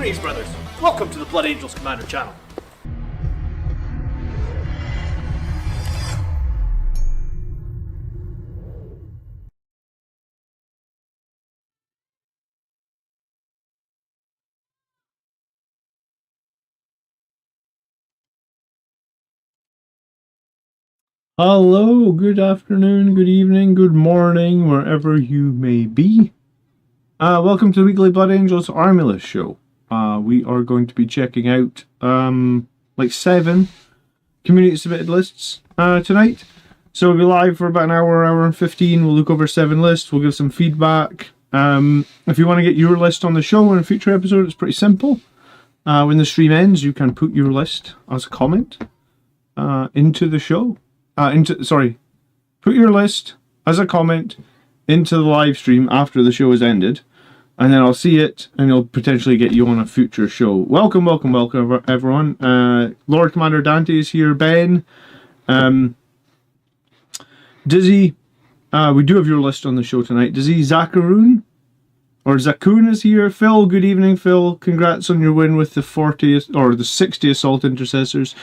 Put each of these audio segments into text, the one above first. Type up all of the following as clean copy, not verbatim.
Greetings, brothers. Welcome to the Blood Angels Commander channel. Hello, good afternoon, good evening, good morning, wherever you may be. Welcome to the weekly Blood Angels Army List show. We are going to be checking out like 7 community submitted lists tonight. So we'll be live for about an hour and 15. We'll look over 7 lists. We'll give some feedback. If you want to get your list on the show in a future episode, it's pretty simple. When the stream ends, you can put your list as a comment into the show. Put your list as a comment into the live stream after the show has ended, and then I'll see it, and it'll potentially get you on a future show. Welcome, everyone. Lord Commander Dante is here. Ben, Dizzy, we do have your list on the show tonight. Dizzy Zakaroon, or Zakoon is here. Phil, good evening, Phil. Congrats on your win with the 40 or the 60 Assault Intercessors.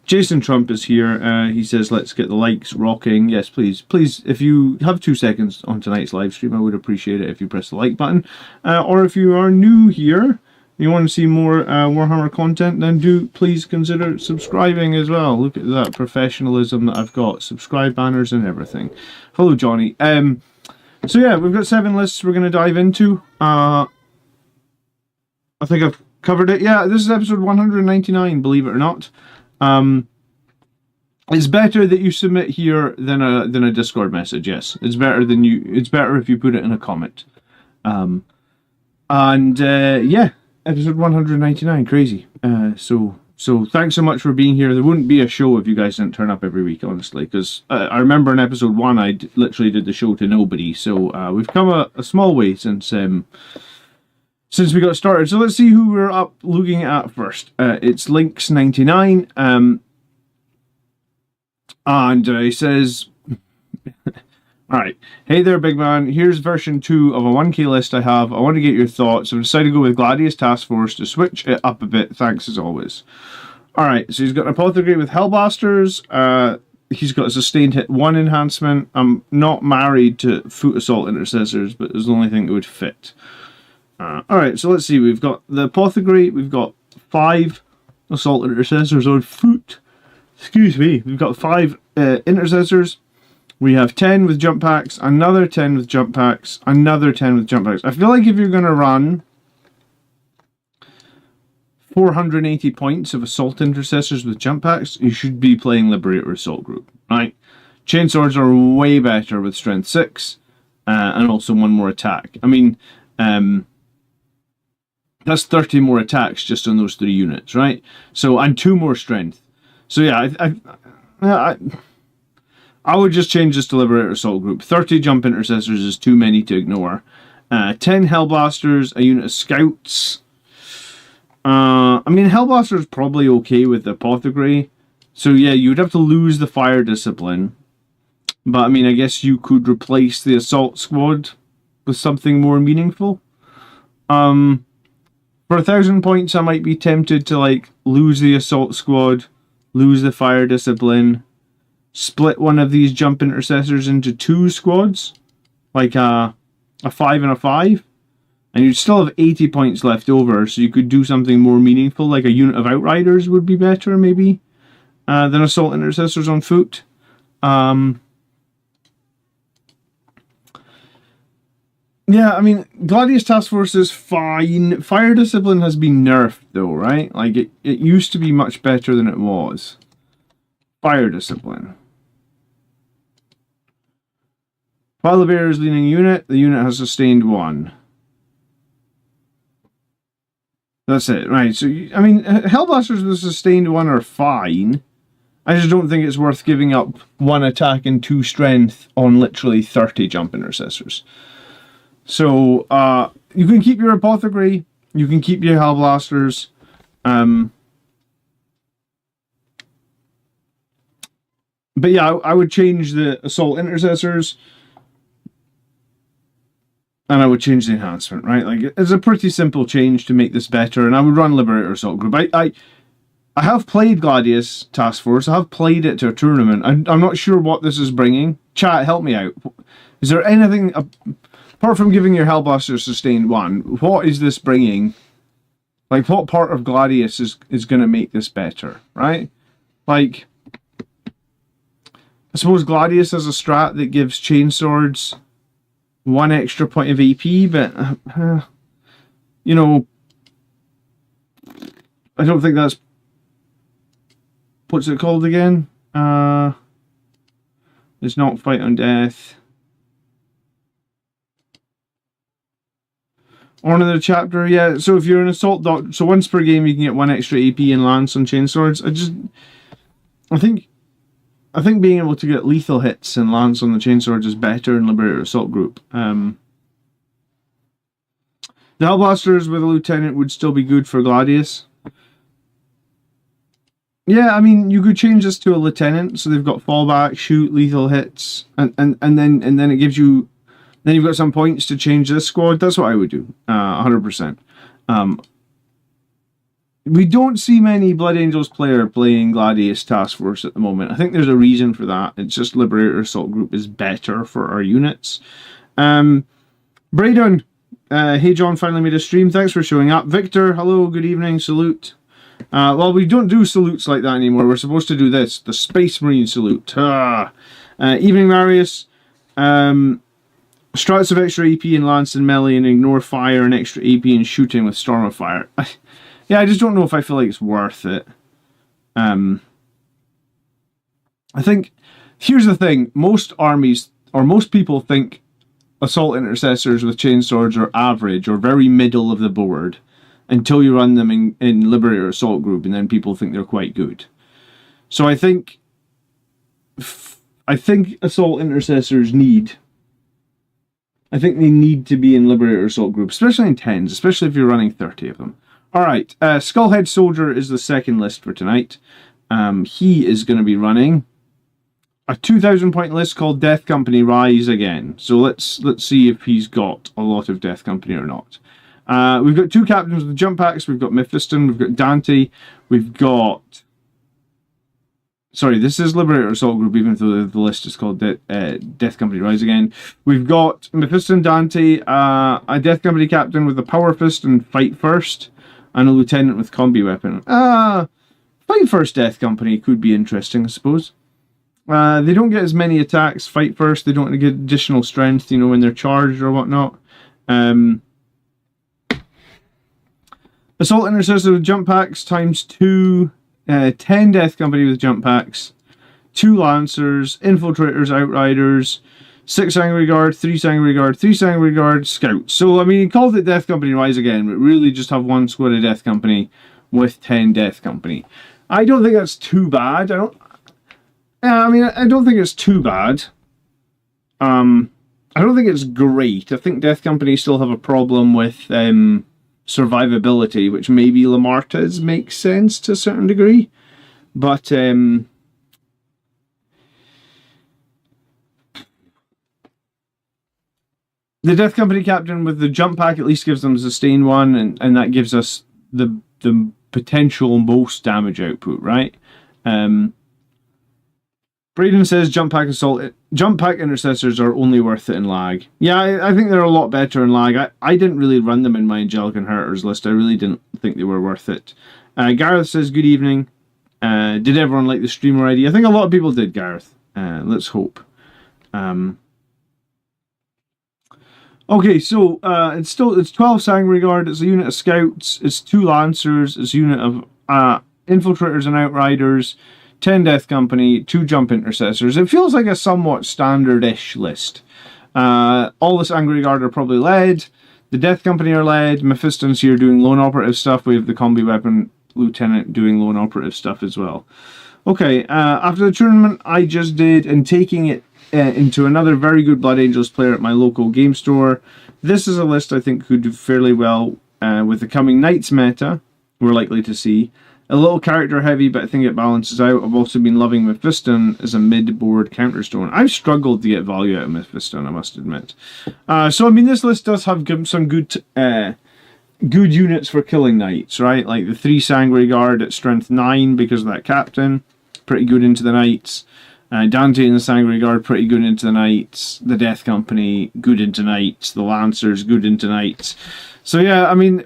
Jason Trump is here. He says, let's get the likes rocking. Yes, please. Please, if you have 2 seconds on tonight's live stream, I would appreciate it if you press the like button. Or if you are new here, and you want to see more Warhammer content, then do please consider subscribing as well. Look at that professionalism that I've got. Subscribe banners and everything. Hello, Johnny. So yeah, we've got 7 lists we're going to dive into. I think I've covered it. Yeah, this is episode 199, believe it or not. It's better that you submit here than a Discord message. Yes, it's better if you put it in a comment. Yeah, episode 199, crazy. So thanks so much for being here. There wouldn't be a show if you guys didn't turn up every week, honestly, because I remember in episode 1 I literally did the show to nobody. So we've come a small way since we got started. So let's see who we're up looking at first. It's Lynx99. And he says, alright, hey there, big man. Here's version 2 of a 1k list I have. I want to get your thoughts. I've decided to go with Gladius Task Force to switch it up a bit. Thanks as always. Alright, so he's got an Apothecary with Hellblasters. He's got a Sustained Hit 1 enhancement. I'm not married to Foot Assault Intercessors, but it's the only thing that would fit. Alright, so let's see. We've got the Apothecary. We've got 5 Assault Intercessors on foot. Excuse me. We've got 5 Intercessors. We have 10 with jump packs. Another 10 with jump packs. Another 10 with jump packs. I feel like if you're going to run 480 points of Assault Intercessors with jump packs, you should be playing Liberator Assault Group. Right? Chainswords are way better with Strength 6. And also 1 more attack. I mean, that's 30 more attacks just on those 3 units, right? So, and 2 more strength. So yeah, I would just change this to Liberator Assault Group. 30 Jump Intercessors is too many to ignore. 10 Hellblasters, a unit of Scouts. I mean, Hellblaster is probably okay with the Apothecary. So yeah, you would have to lose the Fire Discipline. But I mean, I guess you could replace the Assault Squad with something more meaningful. For 1,000 points, I might be tempted to like lose the Assault Squad, lose the Fire Discipline, split one of these Jump Intercessors into 2 squads, like a 5 and a 5, and you'd still have 80 points left over, so you could do something more meaningful, like a unit of Outriders would be better, maybe, than Assault Intercessors on foot. Yeah, I mean, Gladius Task Force is fine. Fire Discipline has been nerfed, though, right? Like, it used to be much better than it was. Fire Discipline. While the bearer is leading a unit, the unit has sustained 1. That's it, right? So, I mean, Hellblasters with sustained 1 are fine. I just don't think it's worth giving up 1 attack and 2 strength on literally 30 Jump Intercessors. So, you can keep your Apothecary, you can keep your Hellblasters, but yeah, I would change the Assault Intercessors. and I would change the enhancement, right? Like, it's a pretty simple change to make this better, and I would run Liberator Assault Group. I have played Gladius Task Force. I have played it to a tournament. I'm not sure what this is bringing. Chat, help me out. Is there anything, apart from giving your Hellblaster sustained 1, what is this bringing? Like, what part of Gladius is going to make this better, right? Like, I suppose Gladius has a strat that gives chainswords 1 extra point of AP, but, you know, I don't think that's... What's it called again? It's not Fight on Death. Honor the chapter, yeah. So if you're an assault doctor, so once per game you can get 1 extra AP and lance on chainswords. I think being able to get lethal hits and lance on the chainswords is better in Liberator Assault Group. The Hellblasters with a lieutenant would still be good for Gladius. Yeah, I mean, you could change this to a lieutenant, so they've got fallback, shoot, lethal hits, and then it gives you. Then you've got some points to change this squad. That's what I would do, 100%. We don't see many Blood Angels player playing Gladius Task Force at the moment. I think there's a reason for that. It's just Liberator Assault Group is better for our units. Braydon, hey John, finally made a stream. Thanks for showing up. Victor, hello, good evening, salute. Well, we don't do salutes like that anymore. We're supposed to do this, the Space Marine salute. Evening, Marius. Strats of extra AP and lance and melee and ignore fire and extra AP and shooting with storm of fire. Yeah, I just don't know if I feel like it's worth it. I think, here's the thing, most armies, or most people think assault intercessors with chainswords are average or very middle of the board until you run them in Liberator Assault Group, and then people think they're quite good. So I think assault intercessors need to be in Liberator Assault Group, especially in 10s, especially if you're running 30 of them. Alright, Skullhead Soldier is the second list for tonight. He is going to be running a 2,000 point list called Death Company Rise Again. So let's see if he's got a lot of Death Company or not. We've got 2 captains with jump packs. We've got Mephiston, we've got Dante, we've got... Sorry, this is Liberator Assault Group, even though the list is called Death Company Rise Again. We've got Mephiston, Dante, a Death Company captain with a Power Fist and Fight First, and a lieutenant with combi weapon. Fight First Death Company could be interesting, I suppose. They don't get as many attacks. Fight First, they don't get additional strength, you know, when they're charged or whatnot. Assault Intercessor with jump packs times 2. 10 Death Company with jump packs, 2 Lancers, Infiltrators, Outriders, 6 Angry Guard, 3 Angry Guard, 3 Angry Guard, Scouts. So, I mean, he called it Death Company Rise Again, but really just have 1 squad of Death Company with 10 Death Company. I don't think that's too bad. I don't think it's too bad. I don't think it's great. I think Death Company still have a problem with survivability, which maybe Lamarta's makes sense to a certain degree, but the Death Company captain with the jump pack at least gives them a sustained 1, and that gives us the potential most damage output, right? Braden says jump pack intercessors are only worth it in lag. Yeah, I think they're a lot better in lag. I didn't really run them in my Angelic Inheritors list. I really didn't think they were worth it. Gareth says good evening. Did everyone like the stream already? I think a lot of people did, Gareth. Let's hope. Okay, so it's 12 Sangry Guard. It's a unit of Scouts. It's 2 Lancers. It's a unit of Infiltrators and Outriders. 10 Death Company, 2 Jump Intercessors. It feels like a somewhat standard-ish list. All this Angry Guard are probably led. The Death Company are led. Mephiston's here doing lone operative stuff. We have the combi weapon lieutenant doing lone operative stuff as well. Okay, after the tournament I just did, and taking it into another very good Blood Angels player at my local game store, this is a list I think could do fairly well with the coming Knights meta we're likely to see. a little character heavy, but I think it balances out. I've also been loving Mephiston as a mid-board counterstone. I've struggled to get value out of Mephiston, I must admit. So, I mean, this list does have some good units for killing knights, right? Like the 3 Sanguinary Guard at strength 9 because of that captain. Pretty good into the knights. Dante and the Sanguinary Guard, pretty good into the knights. The Death Company, good into knights. The Lancers, good into knights. So yeah, I mean,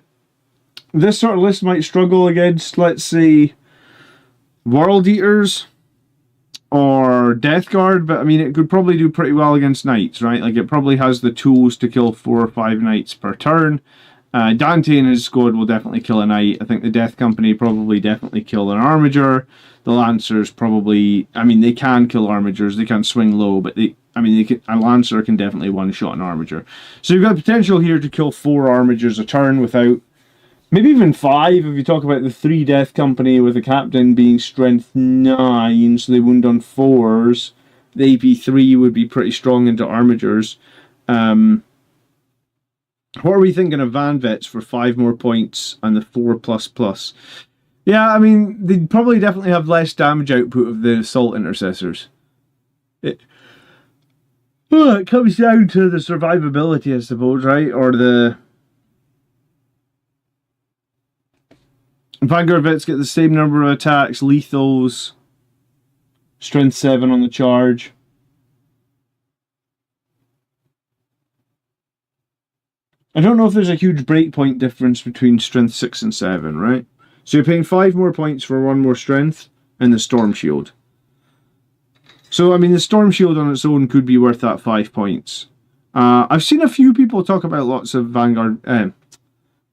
this sort of list might struggle against, let's say, World Eaters or Death Guard, but I mean, it could probably do pretty well against knights, right? Like, it probably has the tools to kill 4 or 5 knights per turn. Dante and his squad will definitely kill a knight. I think the Death Company probably definitely kill an armiger. The Lancers probably, I mean, they can kill armigers. They can swing low, but a Lancer can definitely one-shot an armiger. So you've got potential here to kill 4 armigers a turn without, maybe even 5 if you talk about the 3 Death Company with the captain being strength 9, so they wound on 4s. The AP3 would be pretty strong into armigers. What are we thinking of Van Vets for 5 more points and the 4++? Yeah, I mean, they'd probably definitely have less damage output of the Assault Intercessors. It comes down to the survivability, I suppose, right? Or the... Vanguard Vets get the same number of attacks, lethals, strength 7 on the charge. I don't know if there's a huge breakpoint difference between strength 6 and 7, right? So you're paying 5 more points for 1 more strength and the Storm Shield. So, I mean, the Storm Shield on its own could be worth that 5 points. I've seen a few people talk about lots of Vanguard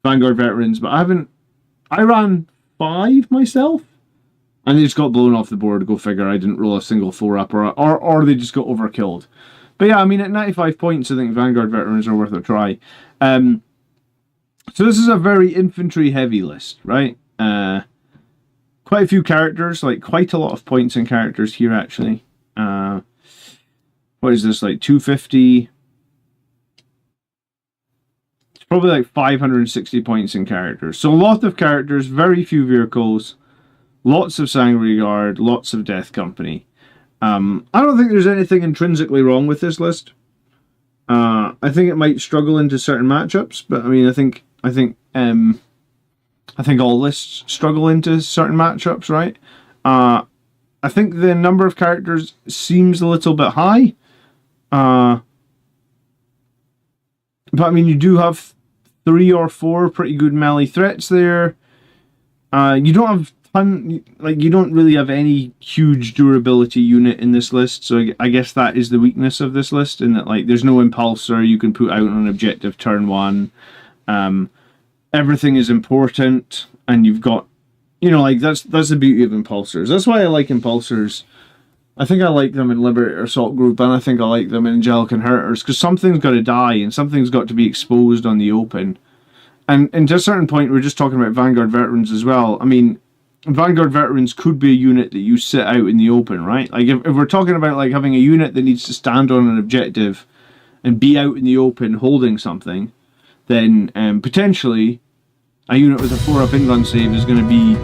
veterans, but I ran 5 myself, and they just got blown off the board. Go figure, I didn't roll a single 4-up, or they just got overkilled. But yeah, I mean, at 95 points, I think Vanguard veterans are worth a try. So this is a very infantry-heavy list, right? Quite a few characters, like quite a lot of points in characters here, actually. What is this, like 250? It's probably like 560 points in characters. So a lot of characters, very few vehicles, lots of Sanguinary Guard, lots of Death Company. I don't think there's anything intrinsically wrong with this list. I think it might struggle into certain matchups, but I mean, I think all lists struggle into certain matchups, right? I think the number of characters seems a little bit high. But I mean, you do have 3 or 4 pretty good melee threats there. You don't have you don't really have any huge durability unit in this list, so I guess that is the weakness of this list, in that, like, there's no impulsor you can put out on an objective turn 1. Everything is important, and you've got, you know, like, that's the beauty of impulsors. That's why I like impulsors. I think I like them in Liberator Assault Group, and I think I like them in Angelic Inheritors, because something's got to die, and something's got to be exposed on the open. And to a certain point, we're just talking about Vanguard Veterans as well. I mean, Vanguard Veterans could be a unit that you sit out in the open, right? Like, if we're talking about, like, having a unit that needs to stand on an objective and be out in the open holding something, then potentially a unit with a 4-up in-run save is going to be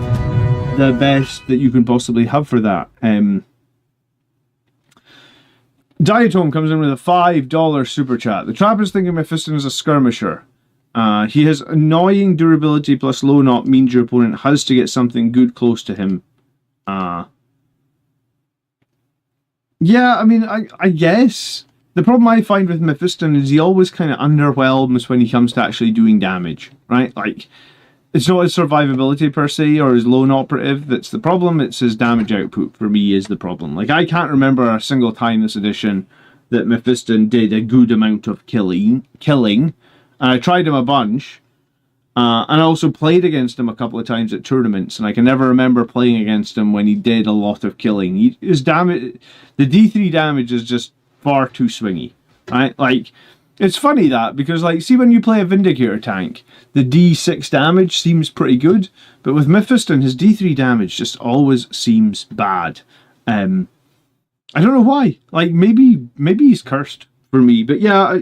the best that you can possibly have for that. Diatome comes in with a $5 super chat. The trap is thinking Mephiston is a skirmisher. He has annoying durability plus low knot, means your opponent has to get something good close to him. Yeah, I mean, I guess. The problem I find with Mephiston is he always kind of underwhelms when he comes to actually doing damage, right? Like, it's not his survivability per se or his lone operative that's the problem, it's his damage output for me is the problem. Like, I can't remember a single time this edition that Mephiston did a good amount of killing. And I tried him a bunch, and I also played against him a couple of times at tournaments, and I can never remember playing against him when he did a lot of killing. His damage, the D3 damage is just far too swingy, right? Like, it's funny that, because, like, see when you play a Vindicator tank, the D6 damage seems pretty good, but with Mephiston, his D3 damage just always seems bad. I don't know why. Like, maybe he's cursed for me, but yeah,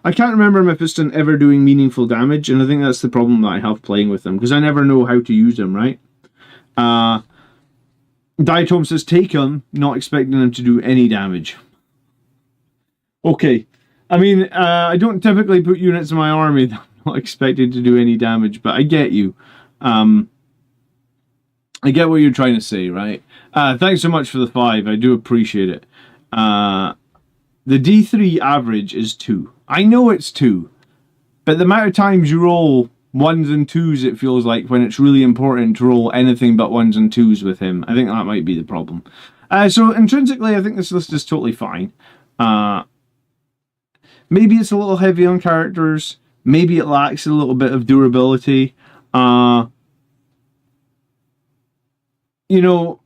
I can't remember Mephiston ever doing meaningful damage, and I think that's the problem that I have playing with him, because I never know how to use him, right? Diatome says take him, not expecting him to do any damage. Okay. I mean, I don't typically put units in my army that I'm not expected to do any damage, but I get you. I get what you're trying to say, right? Thanks so much for the 5. I do appreciate it. The D3 average is 2. I know it's 2, but the amount of times you roll 1s and 2s, it feels like, when it's really important to roll anything but 1s and 2s with him, I think that might be the problem. So intrinsically, I think this list is totally fine. Maybe it's a little heavy on characters. Maybe it lacks a little bit of durability. You know,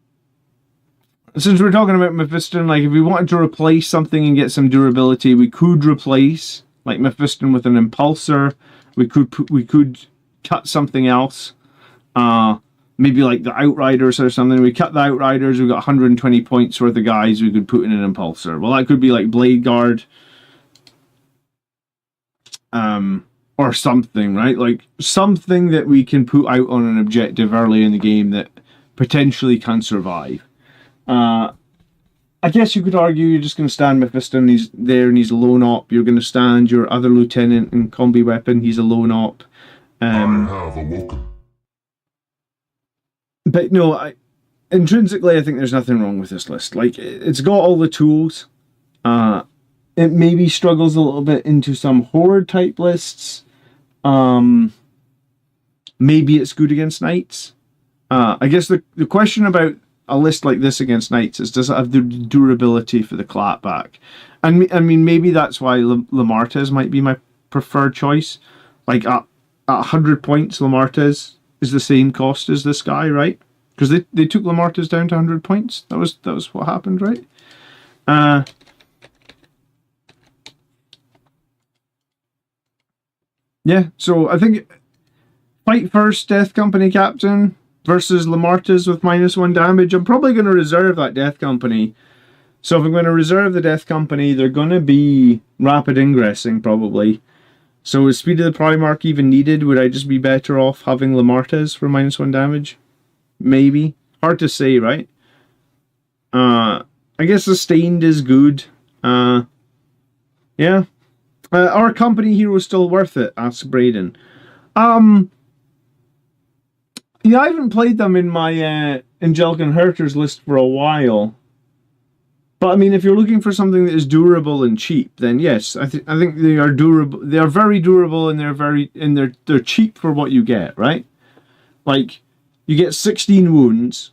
since we're talking about Mephiston, like, if we wanted to replace something and get some durability, we could replace, like, Mephiston with an Impulsor. We could cut something else. Maybe like the Outriders or something. We cut the Outriders, we've got 120 points worth of guys we could put in an Impulsor. Well, that could be like Blade Guard. Or something, right? Like, something that we can put out on an objective early in the game that potentially can survive. I guess you could argue you're just going to stand Mephiston, he's there and he's a lone op. You're going to stand your other lieutenant and combi weapon, he's a lone op. I have awoken. But no, intrinsically I think there's nothing wrong with this list. Like, it's got all the tools. It maybe struggles a little bit into some horde type lists. Maybe it's good against knights. I guess the question about a list like this against knights is, does it have the durability for the clapback? And I mean, maybe that's why Lamartez might be my preferred choice. Like, at 100 points, Lamartez is the same cost as this guy, right? Because they took Lamartez down to 100 points. That was what happened, right? Yeah, so I think fight first, Death Company Captain versus Lamartez with -1 damage. I'm probably going to reserve that Death Company. So if I'm going to reserve the Death Company, they're going to be rapid ingressing, probably. So is Speed of the Primarch even needed? Would I just be better off having Lamartez for -1 damage? Maybe. Hard to say, right? I guess Sustained is good. Yeah. Our company hero is still worth it, asks Braden. Yeah, I haven't played them in my Angelic Inheritors list for a while. But I mean, if you're looking for something that is durable and cheap, then yes, I think they are durable. They are very durable, and they're cheap for what you get, right? Like, you get 16 wounds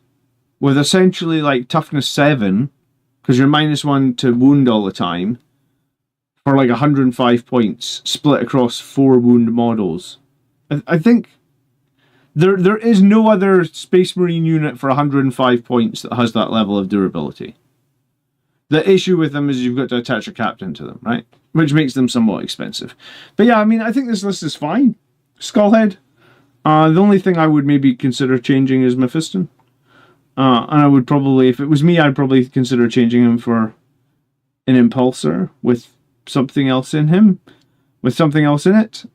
with essentially like toughness 7, because you're -1 to wound all the time, for like 105 points split across 4 wound models. I think there is no other Space Marine unit for 105 points that has that level of durability. The issue with them is you've got to attach a captain to them, right? Which makes them somewhat expensive. But yeah, I mean, I think this list is fine. Skullhead. The only thing I would maybe consider changing is Mephiston. And I would probably, if it was me, I'd probably consider changing him for an Impulsor with something else in him. With something else in it.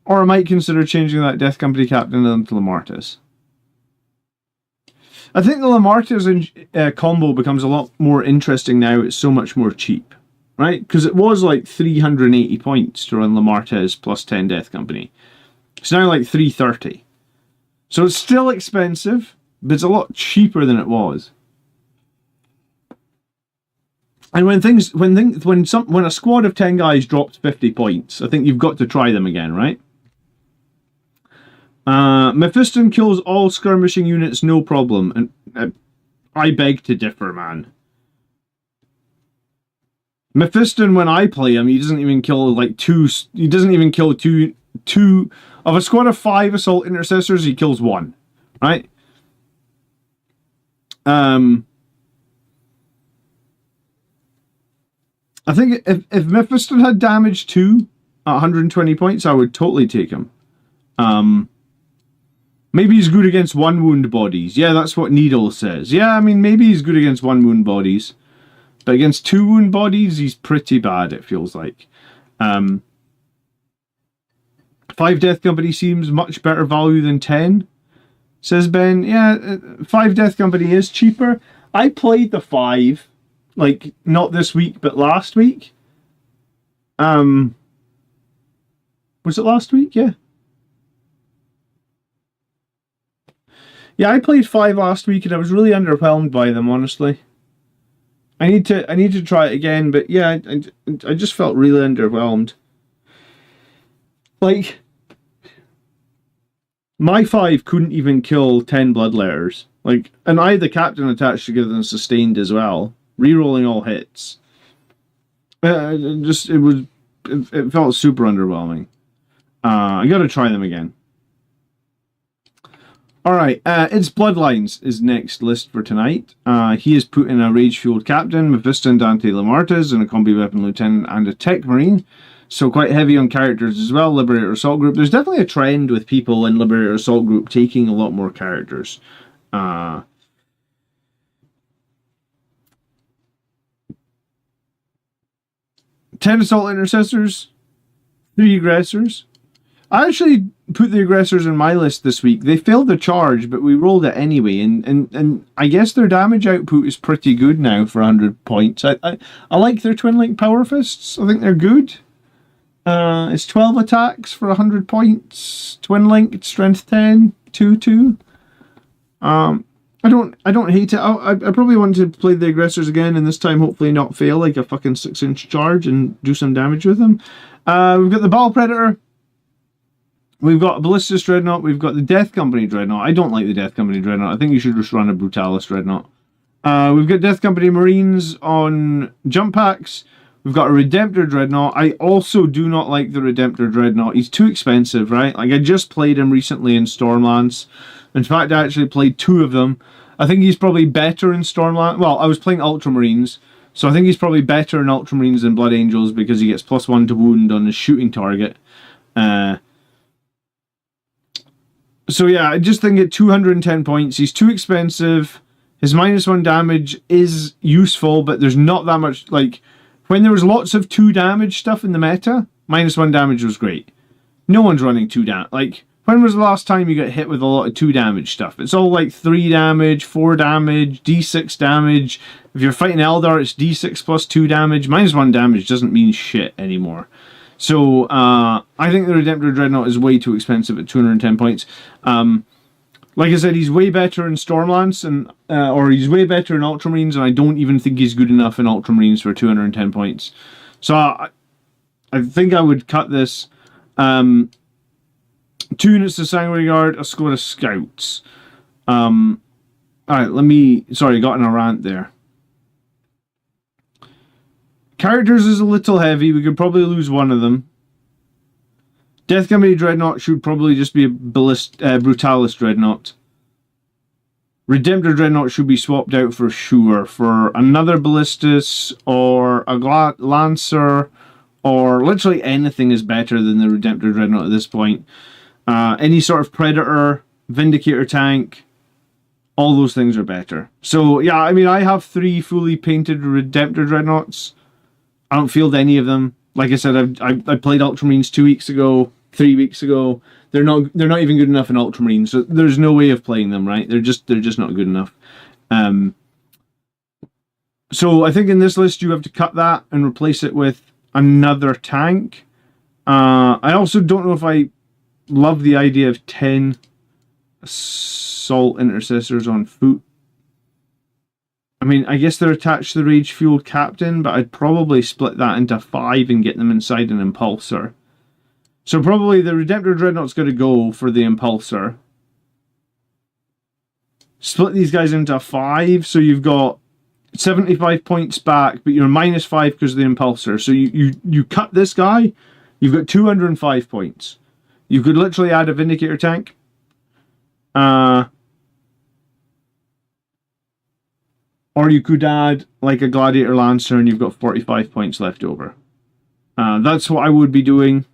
Or I might consider changing that Death Company captain to Lamartez. I think the Lamartez combo becomes a lot more interesting now. It's so much more cheap, right? Because it was like 380 points to run Lamartez plus 10 Death Company. It's now like 330. So it's still expensive, but it's a lot cheaper than it was. And when a squad of 10 guys drops 50 points, I think you've got to try them again, right? Mephiston kills all skirmishing units, no problem. And I beg to differ, man. Mephiston, when I play him, he doesn't even kill like two. He doesn't even kill two of a squad of 5 assault intercessors. He kills 1, right? I think if Mephiston had damage 2 at 120 points, I would totally take him. Maybe he's good against 1 wound bodies. Yeah, that's what Needle says. Yeah, I mean, maybe he's good against 1 wound bodies. But against 2 wound bodies, he's pretty bad, it feels like. 5 Death Company seems much better value than 10. says Ben. Yeah, 5 Death Company is cheaper. I played the 5, like, not this week, but last week. Was it last week? Yeah. Yeah, I played 5 last week and I was really underwhelmed by them, honestly. I need to try it again, but yeah, I just felt really underwhelmed. Like, my 5 couldn't even kill 10 Bloodletters. Like, and I had the captain attached together and sustained as well, rerolling all hits. It felt super underwhelming. I gotta try them again. Alright, it's Bloodlines is next list for tonight. He has put in a Rage-Fueled Captain, Mephisto and Dante Lamartas, and a Combi Weapon Lieutenant and a Tech Marine. So quite heavy on characters as well, Liberator Assault Group. There's definitely a trend with people in Liberator Assault Group taking a lot more characters. 10 Assault Intercessors, 3 Aggressors. I actually put the Aggressors in my list this week. They failed the charge, but we rolled it anyway, and I guess their damage output is pretty good now for 100 points. I like their Twin Link Power Fists. I think they're good. It's 12 attacks for 100 points. Twin Link, Strength 10, 2-2. I don't hate it. I probably want to play the Aggressors again, and this time hopefully not fail like a fucking 6-inch charge and do some damage with them. We've got the Battle Predator. We've got Ballistus Dreadnought. We've got the Death Company Dreadnought. I don't like the Death Company Dreadnought. I think you should just run a Brutalis Dreadnought. We've got Death Company Marines on jump packs. We've got a Redemptor Dreadnought. I also do not like the Redemptor Dreadnought. He's too expensive, right? Like, I just played him recently in Stormlands. In fact, I actually played 2 of them. I think he's probably better in Stormlands. Well, I was playing Ultramarines, so I think he's probably better in Ultramarines than Blood Angels because he gets +1 to wound on his shooting target. So yeah, I just think at 210 points, he's too expensive. His -1 damage is useful, but there's not that much, like, when there was lots of 2 damage stuff in the meta, -1 damage was great. No one's running 2 damage. Like, when was the last time you got hit with a lot of 2 damage stuff? It's all like 3 damage, 4 damage, D6 damage. If you're fighting Eldar, it's D6 plus 2 damage. -1 damage doesn't mean shit anymore. So, I think the Redemptor Dreadnought is way too expensive at 210 points. Like I said, he's way better in Stormlands, or he's way better in Ultramarines, and I don't even think he's good enough in Ultramarines for 210 points. So, I think I would cut this. 2 units of Sanguinary Guard, a squad of Scouts. Alright, sorry, I got in a rant there. Characters is a little heavy. We could probably lose one of them. Death Company Dreadnought should probably just be a Brutalis Dreadnought. Redemptor Dreadnought should be swapped out for sure. For another Ballistus or a Lancer, or literally anything is better than the Redemptor Dreadnought at this point. Any sort of Predator, Vindicator tank, all those things are better. So yeah, I mean, I have 3 fully painted Redemptor Dreadnoughts. I don't field any of them. Like I said, I played Ultramarines 2 weeks ago, 3 weeks ago. They're not even good enough in Ultramarines, so there's no way of playing them, right? They're just not good enough. So I think in this list you have to cut that and replace it with another tank. I also don't know if I love the idea of 10 Assault Intercessors on foot. I mean, I guess they're attached to the Rage-Fueled Captain, but I'd probably split that into 5 and get them inside an Impulsor. So probably the Redemptor Dreadnought's got to go for the Impulsor. Split these guys into 5, so you've got 75 points back, but you're -5 because of the Impulsor. So you cut this guy, you've got 205 points. You could literally add a Vindicator tank. Or you could add like a Gladiator Lancer and you've got 45 points left over. That's what I would be doing.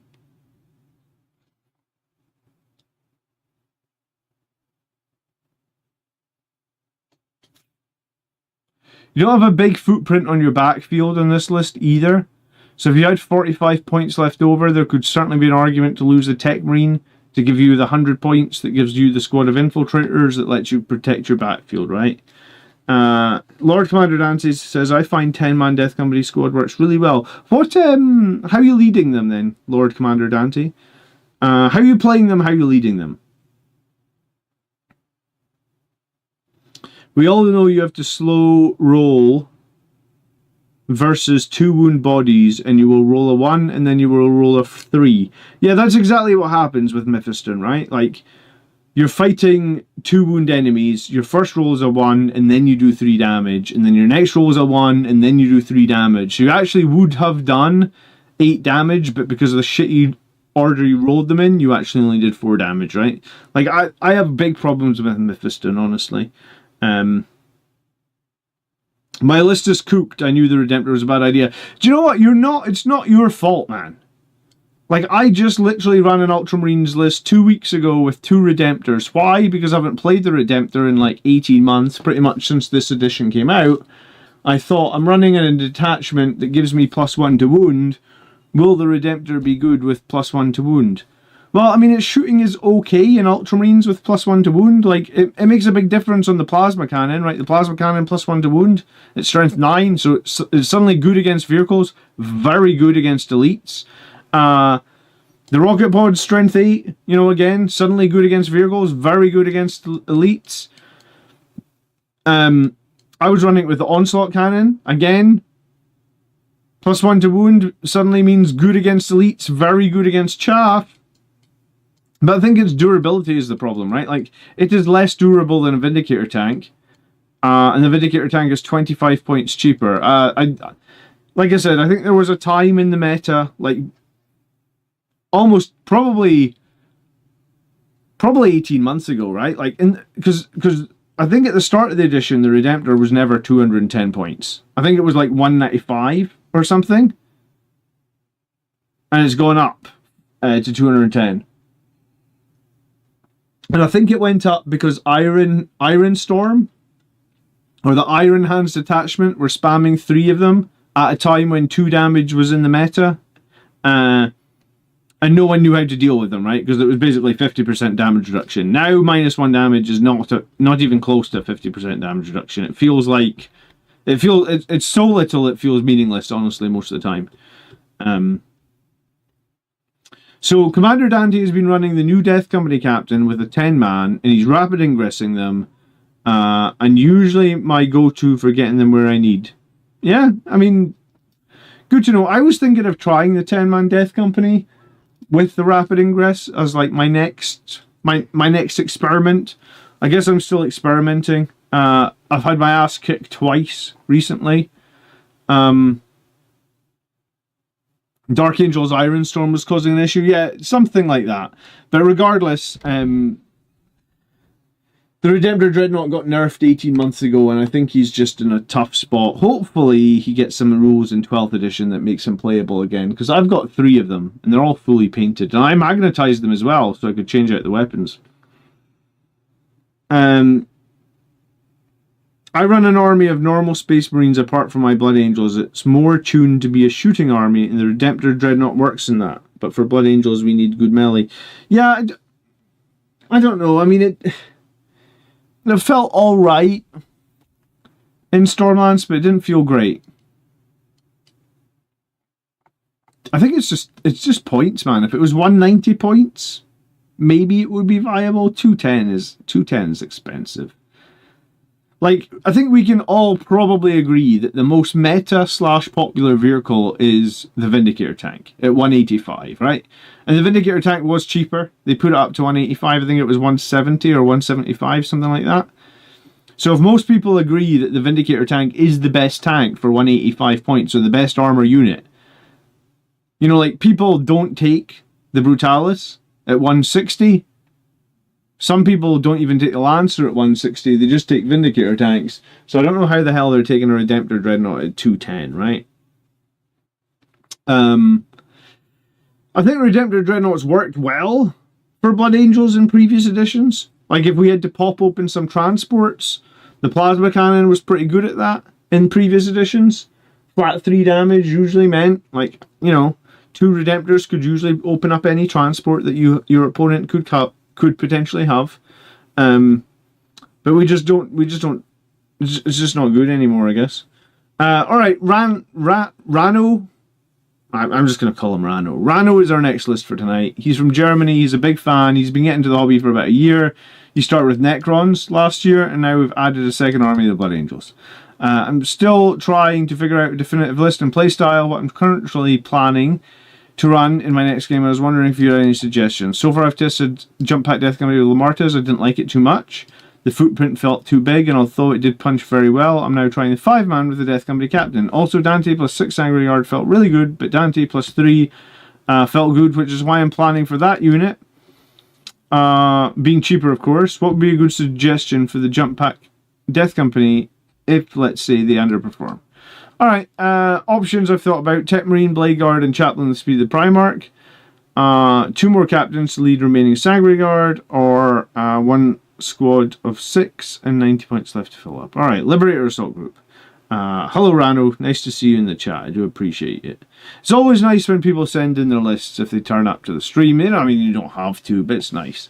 You don't have a big footprint on your backfield on this list either. So if you had 45 points left over, there could certainly be an argument to lose the Tech Marine to give you the 100 points that gives you the squad of infiltrators that lets you protect your backfield, right? Lord Commander Dante says, I find 10-man Death Company squad works really well. What, how are you leading them then, Lord Commander Dante? How are you playing them, how are you leading them? We all know you have to slow roll versus 2 wound bodies, and you will roll a 1 and then you will roll a 3. Yeah, that's exactly what happens with Mephiston, right? Like, you're fighting 2 wound enemies, your first roll is a 1 and then you do 3 damage, and then your next roll is a 1 and then you do 3 damage. So you actually would have done 8 damage, but because of the shitty order you rolled them in, you actually only did 4 damage, right? Like, I have big problems with Mephiston, honestly. My list is cooked. I knew the Redemptor was a bad idea. Do you know what? It's not your fault, man. Like, I just literally ran an Ultramarines list 2 weeks ago with 2 Redemptors. Why? Because I haven't played the Redemptor in like 18 months, pretty much since this edition came out. I thought, I'm running in a detachment that gives me +1 to wound. Will the Redemptor be good with +1 to wound? Well, I mean, its shooting is okay in Ultramarines with +1 to wound. Like, it makes a big difference on the Plasma Cannon, right? The Plasma Cannon +1 to wound. It's strength 9, so it's suddenly good against vehicles. Very good against elites. The Rocket Pod, strength 8. You know, again, suddenly good against vehicles. Very good against elites. I was running it with the Onslaught Cannon. Again, +1 to wound suddenly means good against elites. Very good against chaff. But I think its durability is the problem, right? Like, it is less durable than a Vindicator tank. And the Vindicator tank is 25 points cheaper. Like I said, I think there was a time in the meta, like, almost, probably 18 months ago, right? Like, because I think at the start of the edition, the Redemptor was never 210 points. I think it was like 195 or something. And it's gone up to 210. And I think it went up because Iron Storm, or the Iron Hands detachment, were spamming 3 of them at a time when 2 damage was in the meta. And no one knew how to deal with them, right? Because it was basically 50% damage reduction. Now, -1 damage is not even close to 50% damage reduction. It feels like... It's so little it feels meaningless, honestly, most of the time. So, Commander Dante has been running the new Death Company captain with a 10-man, and he's rapid ingressing them, and usually my go-to for getting them where I need. Yeah, I mean, good to know. I was thinking of trying the 10-man Death Company with the rapid ingress as like my next experiment. I guess I'm still experimenting. I've had my ass kicked twice recently. Dark Angel's Iron Storm was causing an issue. Yeah, something like that. But regardless, the Redemptor Dreadnought got nerfed 18 months ago, and I think he's just in a tough spot. Hopefully he gets some rules in 12th edition that makes him playable again, because I've got 3 of them, and they're all fully painted. And I magnetized them as well, so I could change out the weapons. I run an army of normal Space Marines apart from my Blood Angels. It's more tuned to be a shooting army, and the Redemptor Dreadnought works in that. But for Blood Angels, we need good melee. Yeah, I don't know. I mean, it felt alright in Stormlands, but it didn't feel great. I think it's just points, man. If it was 190 points, maybe it would be viable. 210 is expensive. Like, I think we can all probably agree that the most meta/popular vehicle is the Vindicator tank at 185, right? And the Vindicator tank was cheaper. They put it up to 185. I think it was 170 or 175, something like that. So if most people agree that the Vindicator tank is the best tank for 185 points, or the best armor unit, you know, like, people don't take the Brutalis at 160. Some people don't even take the Lancer at 160, they just take Vindicator tanks. So I don't know how the hell they're taking a Redemptor Dreadnought at 210, right? I think Redemptor Dreadnoughts worked well for Blood Angels in previous editions. Like, if we had to pop open some transports, the Plasma Cannon was pretty good at that in previous editions. Flat 3 damage usually meant, like, you know, 2 Redemptors could usually open up any transport that your opponent could potentially have. But we just don't. It's just not good anymore, I guess. All right, Rano. I'm just going to call him Rano. Rano is our next list for tonight. He's from Germany. He's a big fan. He's been getting to the hobby for about a year. He started with Necrons last year, and now we've added a second army of the Blood Angels. I'm still trying to figure out a definitive list and playstyle. What I'm currently planning to run in my next game. I was wondering if you had any suggestions. So far I've tested Jump Pack Death Company with Lamartas. I didn't like it too much. The footprint felt too big, and although it did punch very well, I'm now trying the 5-man with the Death Company Captain. Also, Dante plus 6 Angry Guard felt really good, but Dante plus 3 felt good, which is why I'm planning for that unit. Being cheaper, of course. What would be a good suggestion for the Jump Pack Death Company if, let's say, they underperform? Alright, options I've thought about. Tech Marine, Blade Guard, and Chaplain with Speed of the Primarch. 2 more captains to lead remaining Sangre Guard, or 1 squad of 6 and 90 points left to fill up. Alright, Liberator Assault Group. Hello Rano, nice to see you in the chat. I do appreciate it. It's always nice when people send in their lists if they turn up to the stream. I mean, you don't have to, but it's nice.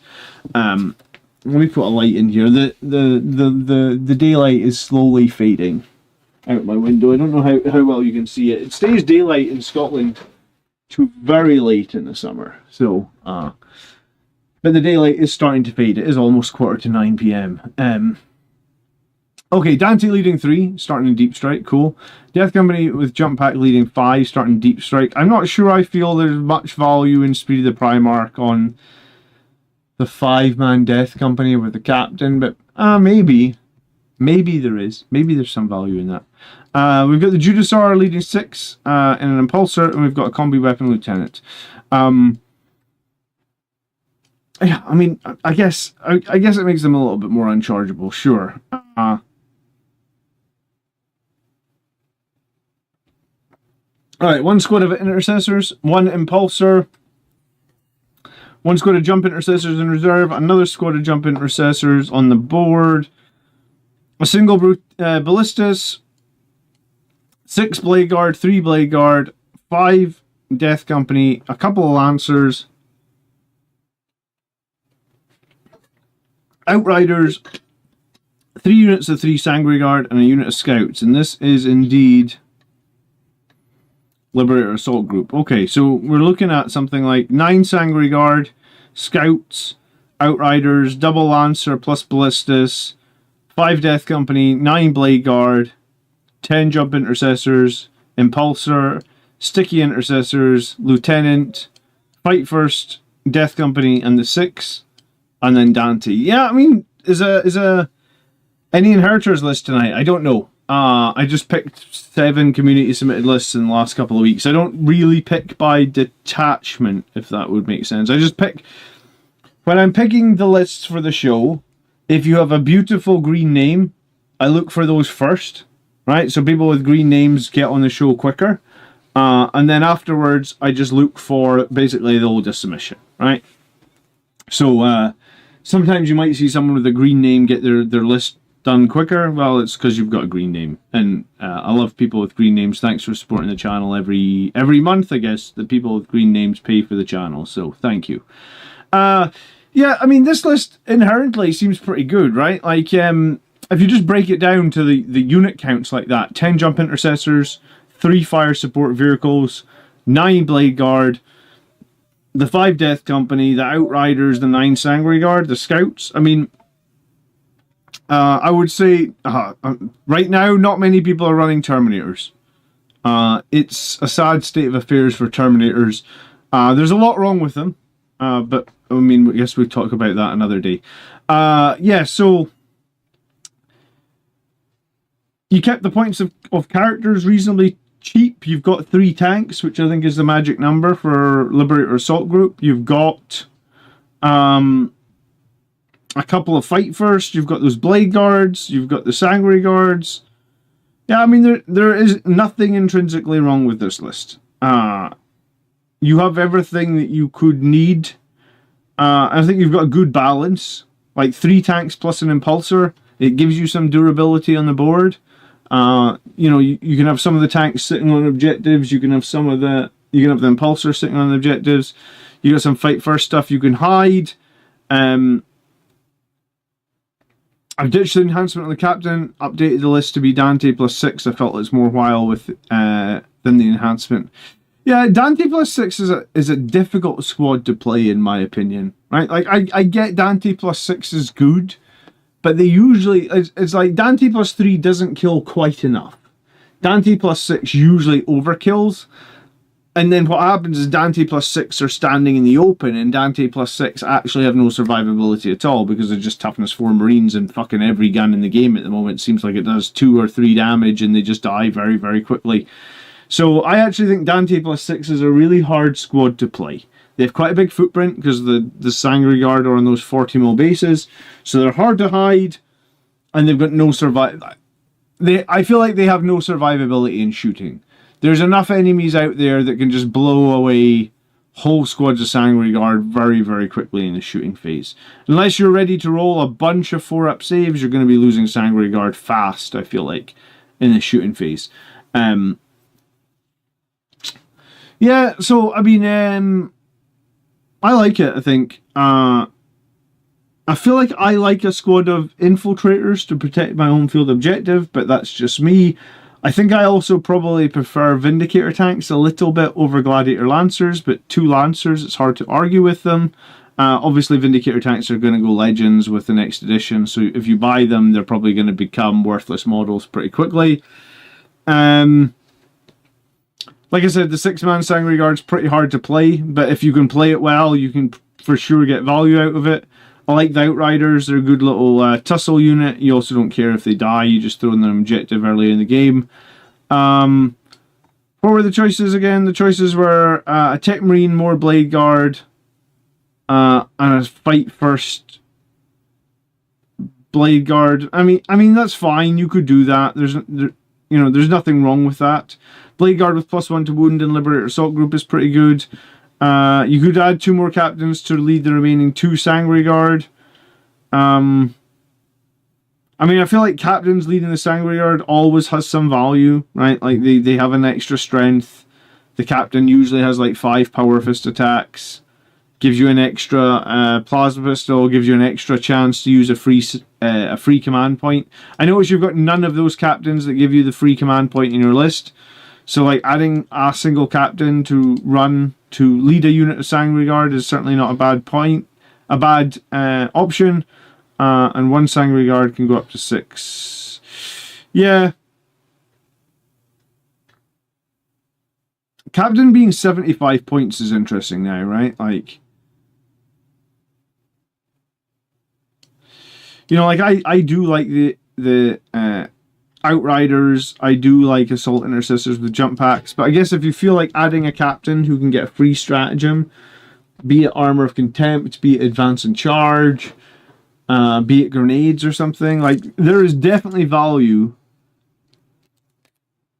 Let me put a light in here. The daylight is slowly fading out my window. I don't know how well you can see it. It stays daylight in Scotland to very late in the summer. So, but the daylight is starting to fade. It is almost 9:15 p.m. Okay, Dante leading 3, starting in Deep Strike. Cool. Death Company with Jump Pack leading 5, starting Deep Strike. I'm not sure I feel there's much value in Speed of the Primarch on the 5-man Death Company with the Captain, but maybe. Maybe there is. Maybe there's some value in that. We've got the Judasar leading 6 in an Impulsor, and we've got a Combi Weapon Lieutenant. Yeah, I mean, I guess it makes them a little bit more unchargeable, sure. Alright, 1 squad of Intercessors, 1 Impulsor, 1 squad of Jump Intercessors in reserve, another squad of Jump Intercessors on the board, a single Ballistas, 6 Blade Guard, 3 Blade Guard, 5 Death Company, a couple of Lancers, Outriders, 3 units of 3 Sangre Guard, and a unit of Scouts. And this is indeed Liberator Assault Group. Okay, so we're looking at something like 9 Sangre Guard, Scouts, Outriders, double Lancer plus Ballistas, 5 Death Company, 9 Blade Guard, 10 Jump Intercessors, Impulsor, Sticky Intercessors, Lieutenant, Fight First, Death Company, and the 6, and then Dante. Yeah, I mean, is any Inheritors list tonight? I don't know. I just picked 7 community submitted lists in the last couple of weeks. I don't really pick by detachment, if that would make sense. I just pick, when I'm picking the lists for the show, if you have a beautiful green name, I look for those first, right? So people with green names get on the show quicker. And then afterwards, I just look for basically the oldest submission, right? So sometimes you might see someone with a green name get their list done quicker. Well, it's because you've got a green name. And I love people with green names. Thanks for supporting the channel every month, I guess. The people with green names pay for the channel, so thank you. Yeah, I mean, this list inherently seems pretty good, right? Like, if you just break it down to the unit counts like that, 10 Jump Intercessors, 3 Fire Support Vehicles, 9 Blade Guard, the 5 Death Company, the Outriders, the 9 Sangre Guard, the Scouts. I mean, I would say, right now, not many people are running Terminators. It's a sad state of affairs for Terminators. There's a lot wrong with them, but I mean, I guess we'll talk about that another day. Yeah, so you kept the points of characters reasonably cheap. You've got 3 tanks, which I think is the magic number for Liberator Assault Group. You've got a couple of Fight First. You've got those Blade Guards. You've got the Sangre Guards. Yeah, I mean, there is nothing intrinsically wrong with this list. You have everything that you could need. I think you've got a good balance. Like 3 tanks plus an Impulsor. It gives you some durability on the board. You know, you can have some of the tanks sitting on objectives. You can have some of the You can have the impulsor sitting on the objectives. You got some fight first stuff you can hide. I've ditched the enhancement on the captain, updated the list to be Dante +6. I felt it was more while with than the enhancement. Yeah, Dante +6 is a difficult squad to play, in my opinion. Right? Like I get Dante +6 is good, but they usually it's like Dante +3 doesn't kill quite enough. Dante +6 usually overkills. And then what happens is Dante +6 are standing in the open, and Dante +6 actually have no survivability at all because they're just toughness 4 Marines, and fucking every gun in the game at the moment seems like it does 2 or 3 damage, and they just die very, very quickly. So I actually think Dante +6 is a really hard squad to play. They have quite a big footprint because the Sangre Guard are on those 40mm bases, so they're hard to hide, and they've got no I feel like they have no survivability in shooting. There's enough enemies out there that can just blow away whole squads of Sangre Guard very, very quickly in the shooting phase. Unless you're ready to roll a bunch of 4-up saves, you're going to be losing Sangre Guard fast, I feel like, in the shooting phase. Yeah, so, I mean, I like it, I think. I feel like I like a squad of infiltrators to protect my home field objective, but that's just me. I think I also probably prefer Vindicator tanks a little bit over Gladiator Lancers, but 2 Lancers, it's hard to argue with them. Obviously, Vindicator tanks are going to go Legends with the next edition, so if you buy them, they're probably going to become worthless models pretty quickly. Like I said, the 6-man Sangre Guard's pretty hard to play, but if you can play it well, you can for sure get value out of it. I like the Outriders, they're a good little tussle unit. You also don't care if they die, you just throw in an objective early in the game. What were the choices again? The choices were a Tech Marine, more Blade Guard, and a fight first Blade Guard. I mean that's fine, you could do that. There's nothing wrong with that. Blade Guard with +1 to wound and Liberator Assault Group is pretty good. You could add 2 more captains to lead the remaining 2 Sangre Guard. I mean, I feel like captains leading the Sangre Guard always has some value, right? Like, they have an extra strength. The captain usually has, like, 5 Power Fist attacks. Gives you an extra Plasma Pistol, gives you an extra chance to use a free command point. I notice you've got none of those captains that give you the free command point in your list. So, like, adding a single captain to lead a unit of Sangre Guard is certainly not a bad option. And 1 Sangre Guard can go up to 6. Yeah. Captain being 75 points is interesting now, right? Like, like I do like the Outriders, I do like Assault Intercessors with jump packs, but I guess if you feel like adding a captain who can get a free stratagem, be it Armor of Contempt, be it Advance and Charge, be it Grenades or something, like, there is definitely value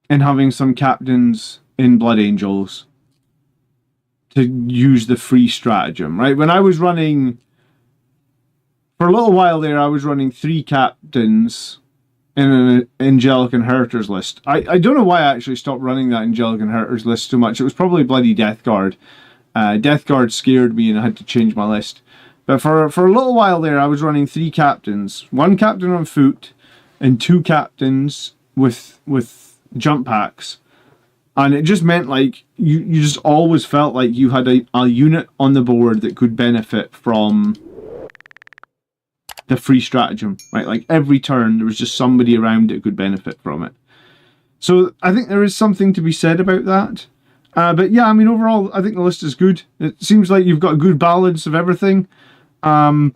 in having some captains in Blood Angels to use the free stratagem, right? When I was running, for a little while there, I was running 3 captains in an Angelic Inheritors list. I don't know why I actually stopped running that Angelic Inheritors list too much. It was probably bloody Death Guard. Death Guard scared me and I had to change my list. But for a little while there, I was running 3 captains. 1 captain on foot and 2 captains with jump packs. And it just meant, like, you just always felt like you had a unit on the board that could benefit from the free stratagem, right? Like, every turn there was just somebody around that could benefit from it. So I think there is something to be said about that. But yeah, I mean, overall, I think the list is good. It seems like you've got a good balance of everything. When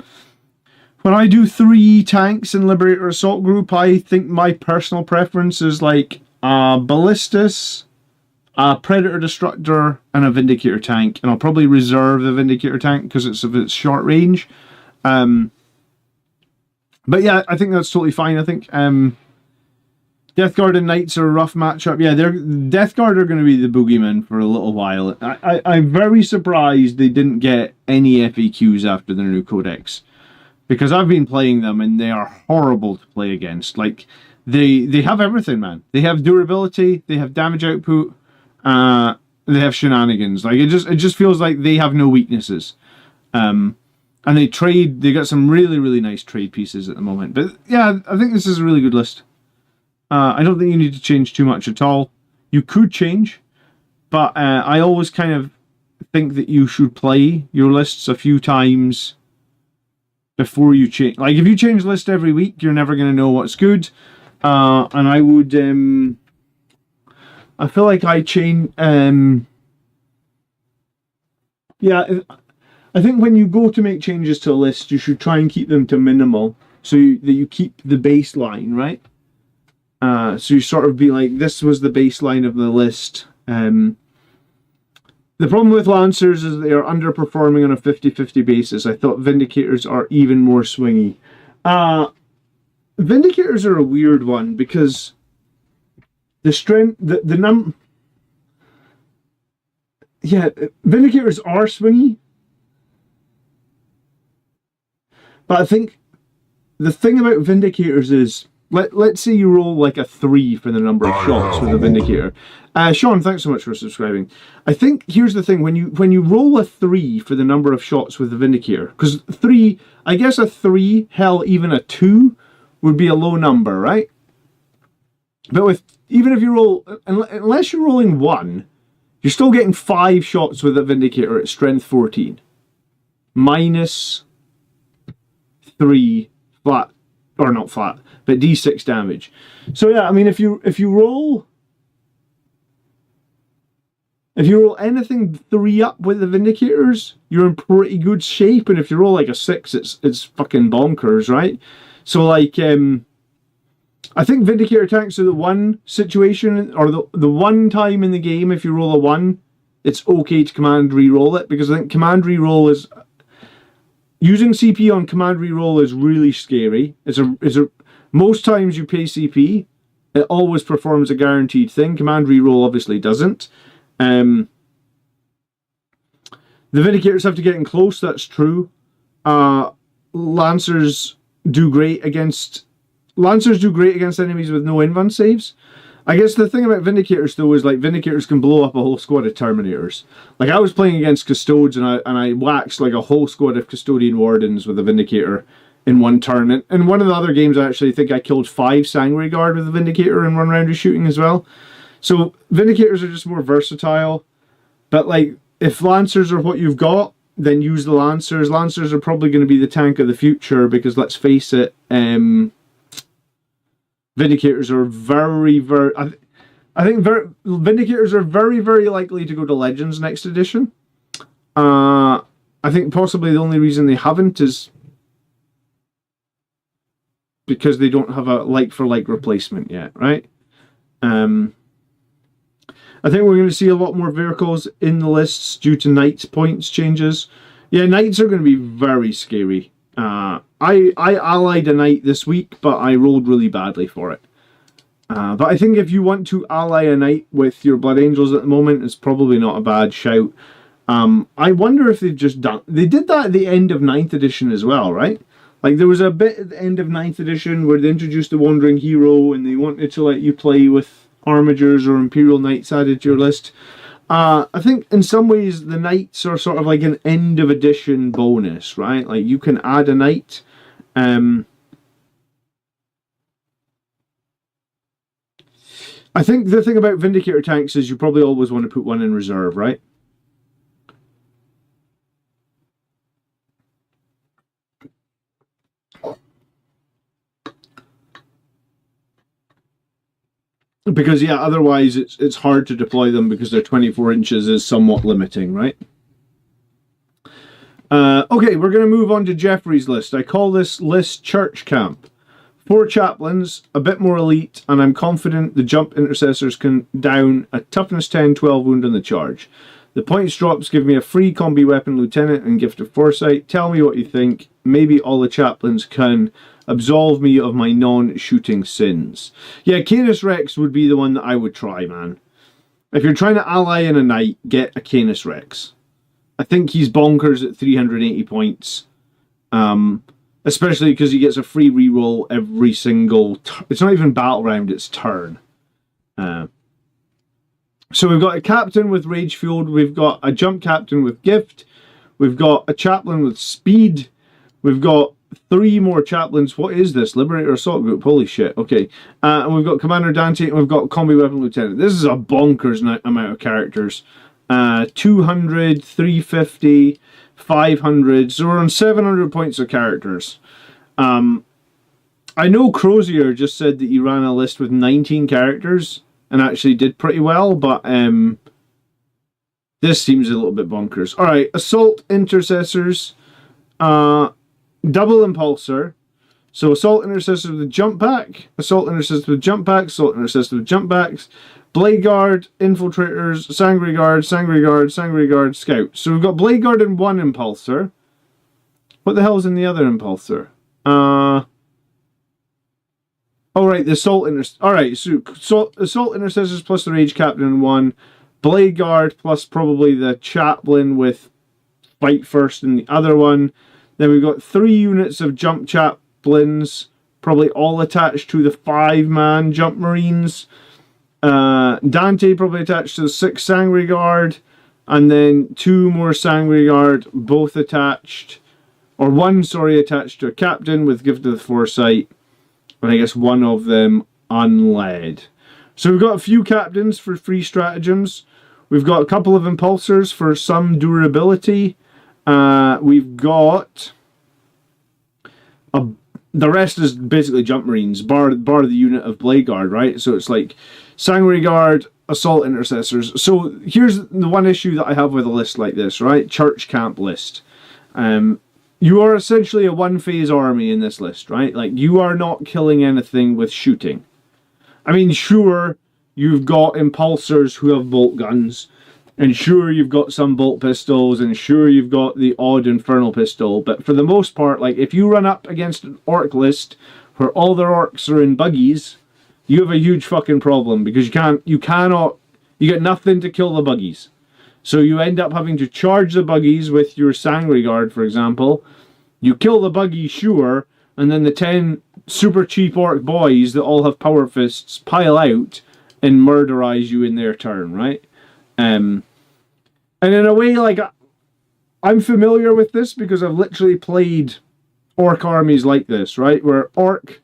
I do 3 tanks in Liberator Assault Group, I think my personal preference is like Ballistus, a Predator Destructor, and a Vindicator tank. And I'll probably reserve the Vindicator tank because it's of its short range. But yeah, I think that's totally fine. I think Death Guard and Knights are a rough matchup. Yeah, Death Guard are going to be the boogeyman for a little while. I'm very surprised they didn't get any FAQs after their new codex, because I've been playing them and they are horrible to play against. Like, they have everything, man. They have durability, they have damage output, they have shenanigans. Like it just feels like they have no weaknesses. And they got some really, really nice trade pieces at the moment. But yeah, I think this is a really good list. I don't think you need to change too much at all. You could change, but I always kind of think that you should play your lists a few times before you change. Like if you change list every week, you're never going to know what's good. And I would, I feel like I change, yeah, I think when you go to make changes to a list, you should try and keep them to minimal so that you keep the baseline, right? So you sort of be like, this was the baseline of the list. The problem with Lancers is they are underperforming on a 50-50 basis. I thought Vindicators are even more swingy. Vindicators are a weird one because the strength, yeah, Vindicators are swingy. But I think the thing about Vindicators is, let's say you roll like a 3 for the number of shots with a Vindicator. Sean, thanks so much for subscribing. I think here's the thing, when you roll a 3 for the number of shots with the Vindicator, because 3, I guess a 3, hell, even a 2 would be a low number, right? But even if you roll, unless you're rolling 1, you're still getting 5 shots with a Vindicator at strength 14. Minus 3 flat, or not flat, but d6 damage. So yeah, I mean, if you roll anything 3 up with the Vindicators, you're in pretty good shape. And if you roll like a 6, it's fucking bonkers, right? So like, I think Vindicator tanks are the one situation, or the one time in the game if you roll a 1, it's okay to command reroll it, because I think command reroll is, using CP on command reroll is really scary. Most times you pay CP, it always performs a guaranteed thing. Command reroll obviously doesn't. The Vindicators have to get in close, that's true. Lancers do great against enemies with no invuln saves. I guess the thing about Vindicators though is like Vindicators can blow up a whole squad of Terminators. Like I was playing against Custodes and I waxed like a whole squad of Custodian Wardens with a Vindicator in one turn. And in one of the other games I actually think I killed 5 Sangre Guard with a Vindicator in one round of shooting as well. So Vindicators are just more versatile. But like if Lancers are what you've got, then use the Lancers. Lancers are probably going to be the tank of the future because let's face it, Vindicators are Vindicators are very, very likely to go to Legends next edition. I think possibly the only reason they haven't is because they don't have a like-for-like replacement yet, right? I think we're going to see a lot more vehicles in the lists due to Knights points changes. Yeah, Knights are going to be very scary. I allied a Knight this week, but I rolled really badly for it. But I think if you want to ally a Knight with your Blood Angels at the moment, it's probably not a bad shout. I wonder if they've just done... They did that at the end of 9th edition as well, right? Like, there was a bit at the end of 9th edition where they introduced the Wandering Hero and they wanted to let you play with Armigers or Imperial Knights added to your list. I think in some ways the Knights are sort of like an end of edition bonus, right? Like, you can add a Knight. I think the thing about Vindicator tanks is you probably always want to put one in reserve, right? Because, yeah, otherwise it's hard to deploy them because their 24 inches is somewhat limiting, right? Okay, we're going to move on to Jeffrey's list. I call this list Church Camp. 4 chaplains, a bit more elite, and I'm confident the jump intercessors can down a toughness 10, 12 wound on the charge. The points drops give me a free combi weapon lieutenant and gift of foresight. Tell me what you think. Maybe all the chaplains can absolve me of my non-shooting sins. Yeah, Canis Rex would be the one that I would try, man. If you're trying to ally in a knight, get a Canis Rex. I think he's bonkers at 380 points. Especially because he gets a free reroll every single... It's not even battle round, it's turn. So we've got a captain with rage fueled, we've got a jump captain with gift, we've got a chaplain with speed, we've got 3 more chaplains. What is this? Liberator Assault Group. Holy shit. Okay. And we've got Commander Dante and we've got Combi Weapon Lieutenant. This is a bonkers amount of characters. 200, 350, 500. So we're on 700 points of characters. I know Crozier just said that he ran a list with 19 characters and actually did pretty well, but this seems a little bit bonkers. Alright, Assault Intercessors. Double Impulsor. So Assault Intercessors with jump pack, Assault Intercessors with jump packs, Assault Intercessors with jump packs, Blade Guard, Infiltrators, Sangre Guard, Sangre Guard, Sangre Guard, Scouts. So we've got Blade Guard in one Impulsor. What the hell is in the other Impulsor? Oh right, the Assault Intercessors. Alright, so Assault Intercessors plus the Rage Captain in one, Blade Guard plus probably the Chaplain with Fight First in the other one. Then we've got 3 units of Jump Chaplains, probably all attached to the 5-man Jump Marines. Dante probably attached to the 6 Sangre Guard, and then 2 more Sangre Guard, both attached, or 1, sorry, attached to a captain with Gift of the Foresight, and I guess 1 of them unled. So we've got a few captains for free stratagems. We've got a couple of impulsors for some durability. We've got the rest is basically Jump Marines, bar the unit of Blade Guard, right? So it's like Sangre Guard, Assault Intercessors. So here's the one issue that I have with a list like this, right? Church Camp list. You are essentially a one-phase army in this list, right? Like, you are not killing anything with shooting. I mean, sure, you've got impulsors who have bolt guns, and sure, you've got some bolt pistols, and sure, you've got the odd infernal pistol, but for the most part, like, if you run up against an orc list where all their orcs are in buggies, you have a huge fucking problem, because you get nothing to kill the buggies. So you end up having to charge the buggies with your Sangre Guard, for example. You kill the buggy, sure, and then the 10 super cheap orc boys that all have power fists pile out and murderize you in their turn, right? And in a way, like, I'm familiar with this because I've literally played orc armies like this, right? Where orc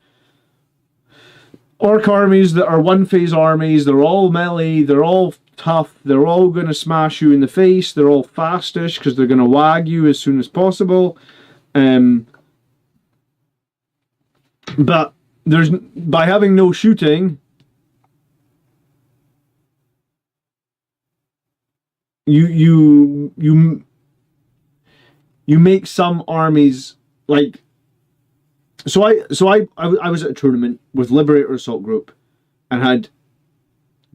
armies that are one-phase armies, they're all melee, they're all tough, they're all going to smash you in the face, they're all fastish because they're going to wag you as soon as possible. But by having no shooting, you make some armies like. So I was at a tournament with Liberator Assault Group and had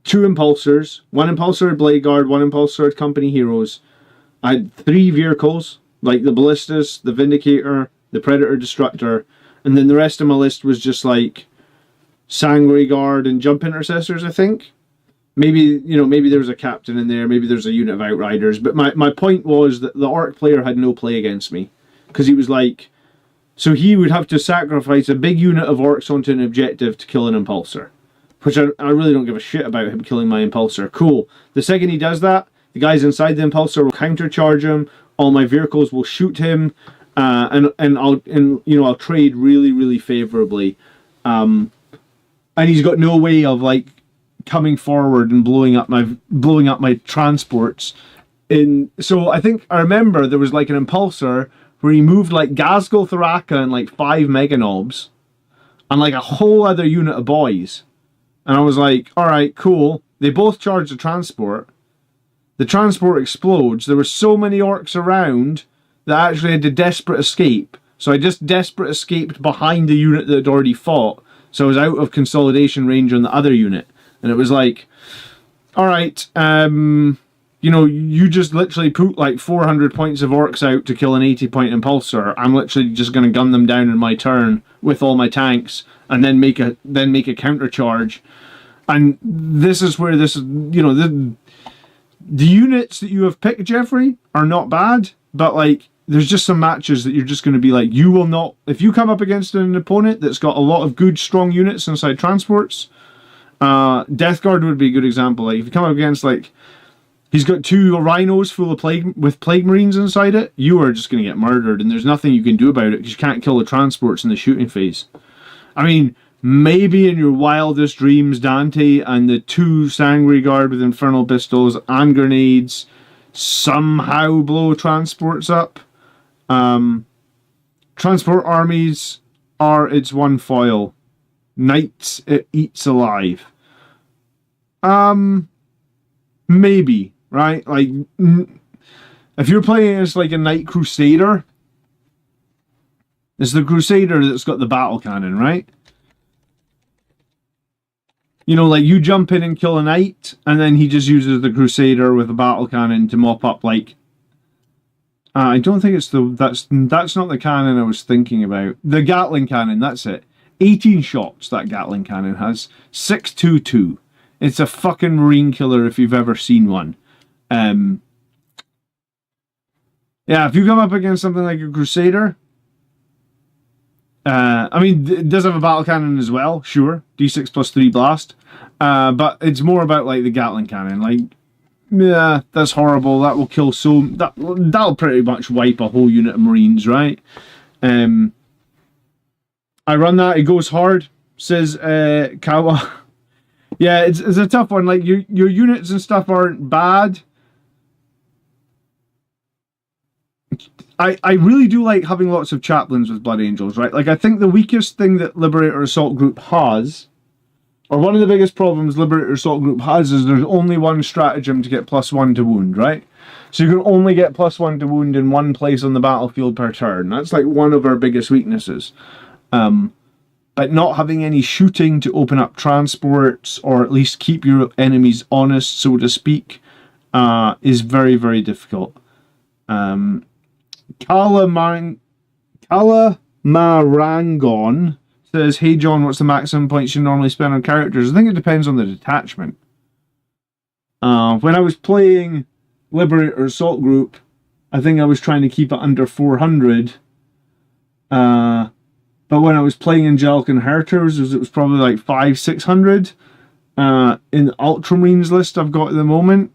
2 impulsors, 1 impulsor had Blade Guard, 1 impulsor had Company Heroes. I had 3 vehicles, like the Ballistus, the Vindicator, the Predator Destructor, and then the rest of my list was just like Sangre Guard and Jump Intercessors, I think. Maybe there was a captain in there, maybe there's a unit of Outriders, but my point was that the Orc player had no play against me. Because he was like, so he would have to sacrifice a big unit of Orcs onto an objective to kill an Impulsor. Which I really don't give a shit about him killing my Impulsor. Cool. The second he does that, the guys inside the Impulsor will countercharge him, all my vehicles will shoot him, and I'll trade really, really favorably. And he's got no way of like coming forward and blowing up my transports. So I remember there was like an Impulsor where he moved like Gazgul Tharaka and like 5 Meganobs and like a whole other unit of boys. And I was like, alright, cool. They both charge the transport. The transport explodes. There were so many orcs around that I actually had to desperate escape. So I just desperate escaped behind the unit that had already fought. So I was out of consolidation range on the other unit. And it was like, alright, you just literally put like 400 points of orcs out to kill an 80-point impulsor. I'm literally just going to gun them down in my turn with all my tanks and then make a counter charge. And this is where the units that you have picked, Jeffrey, are not bad, but like there's just some matches that you're just going to be like, you will not, if you come up against an opponent that's got a lot of good strong units inside transports Death Guard would be a good example. Like if you come up against like he's got 2 rhinos full of plague marines inside it, you are just going to get murdered, and there's nothing you can do about it because you can't kill the transports in the shooting phase. I mean, maybe in your wildest dreams, Dante and the 2 Sangry Guard with infernal pistols and grenades somehow blow transports up. Transport armies are its one foil. Knights it eats alive. Maybe, right? Like, if you're playing as like a Knight Crusader, it's the Crusader that's got the battle cannon, right? You know, like you jump in and kill a Knight, and then he just uses the Crusader with a battle cannon to mop up like. I don't think it's that's not the cannon I was thinking about. The Gatling cannon, that's it. 18 shots that Gatling cannon has. 622. It's a fucking marine killer if you've ever seen one. Yeah, if you come up against something like a Crusader, I mean, it does have a battle cannon as well, sure. D6 plus 3 blast. But it's more about like the Gatling cannon. Like, yeah, that's horrible. That will kill that'll pretty much wipe a whole unit of Marines, right? I run that. It goes hard, says Kawa. Yeah, it's a tough one. Like your units and stuff aren't bad. I really do like having lots of chaplains with Blood Angels, right? Like I think the weakest thing that Liberator Assault Group has, or one of the biggest problems Liberator Assault Group has, is there's only one stratagem to get +1 to wound, right? So you can only get +1 to wound in one place on the battlefield per turn. That's like one of our biggest weaknesses. But not having any shooting to open up transports, or at least keep your enemies honest, so to speak, is very, very difficult. Kalamarangon says, "Hey John, what's the maximum points you normally spend on characters?" I think it depends on the detachment. When I was playing Liberator Assault Group, I think I was trying to keep it under 400. But when I was playing Angelic Inheritors, it was probably like 500-600. In the Ultramarines list I've got at the moment,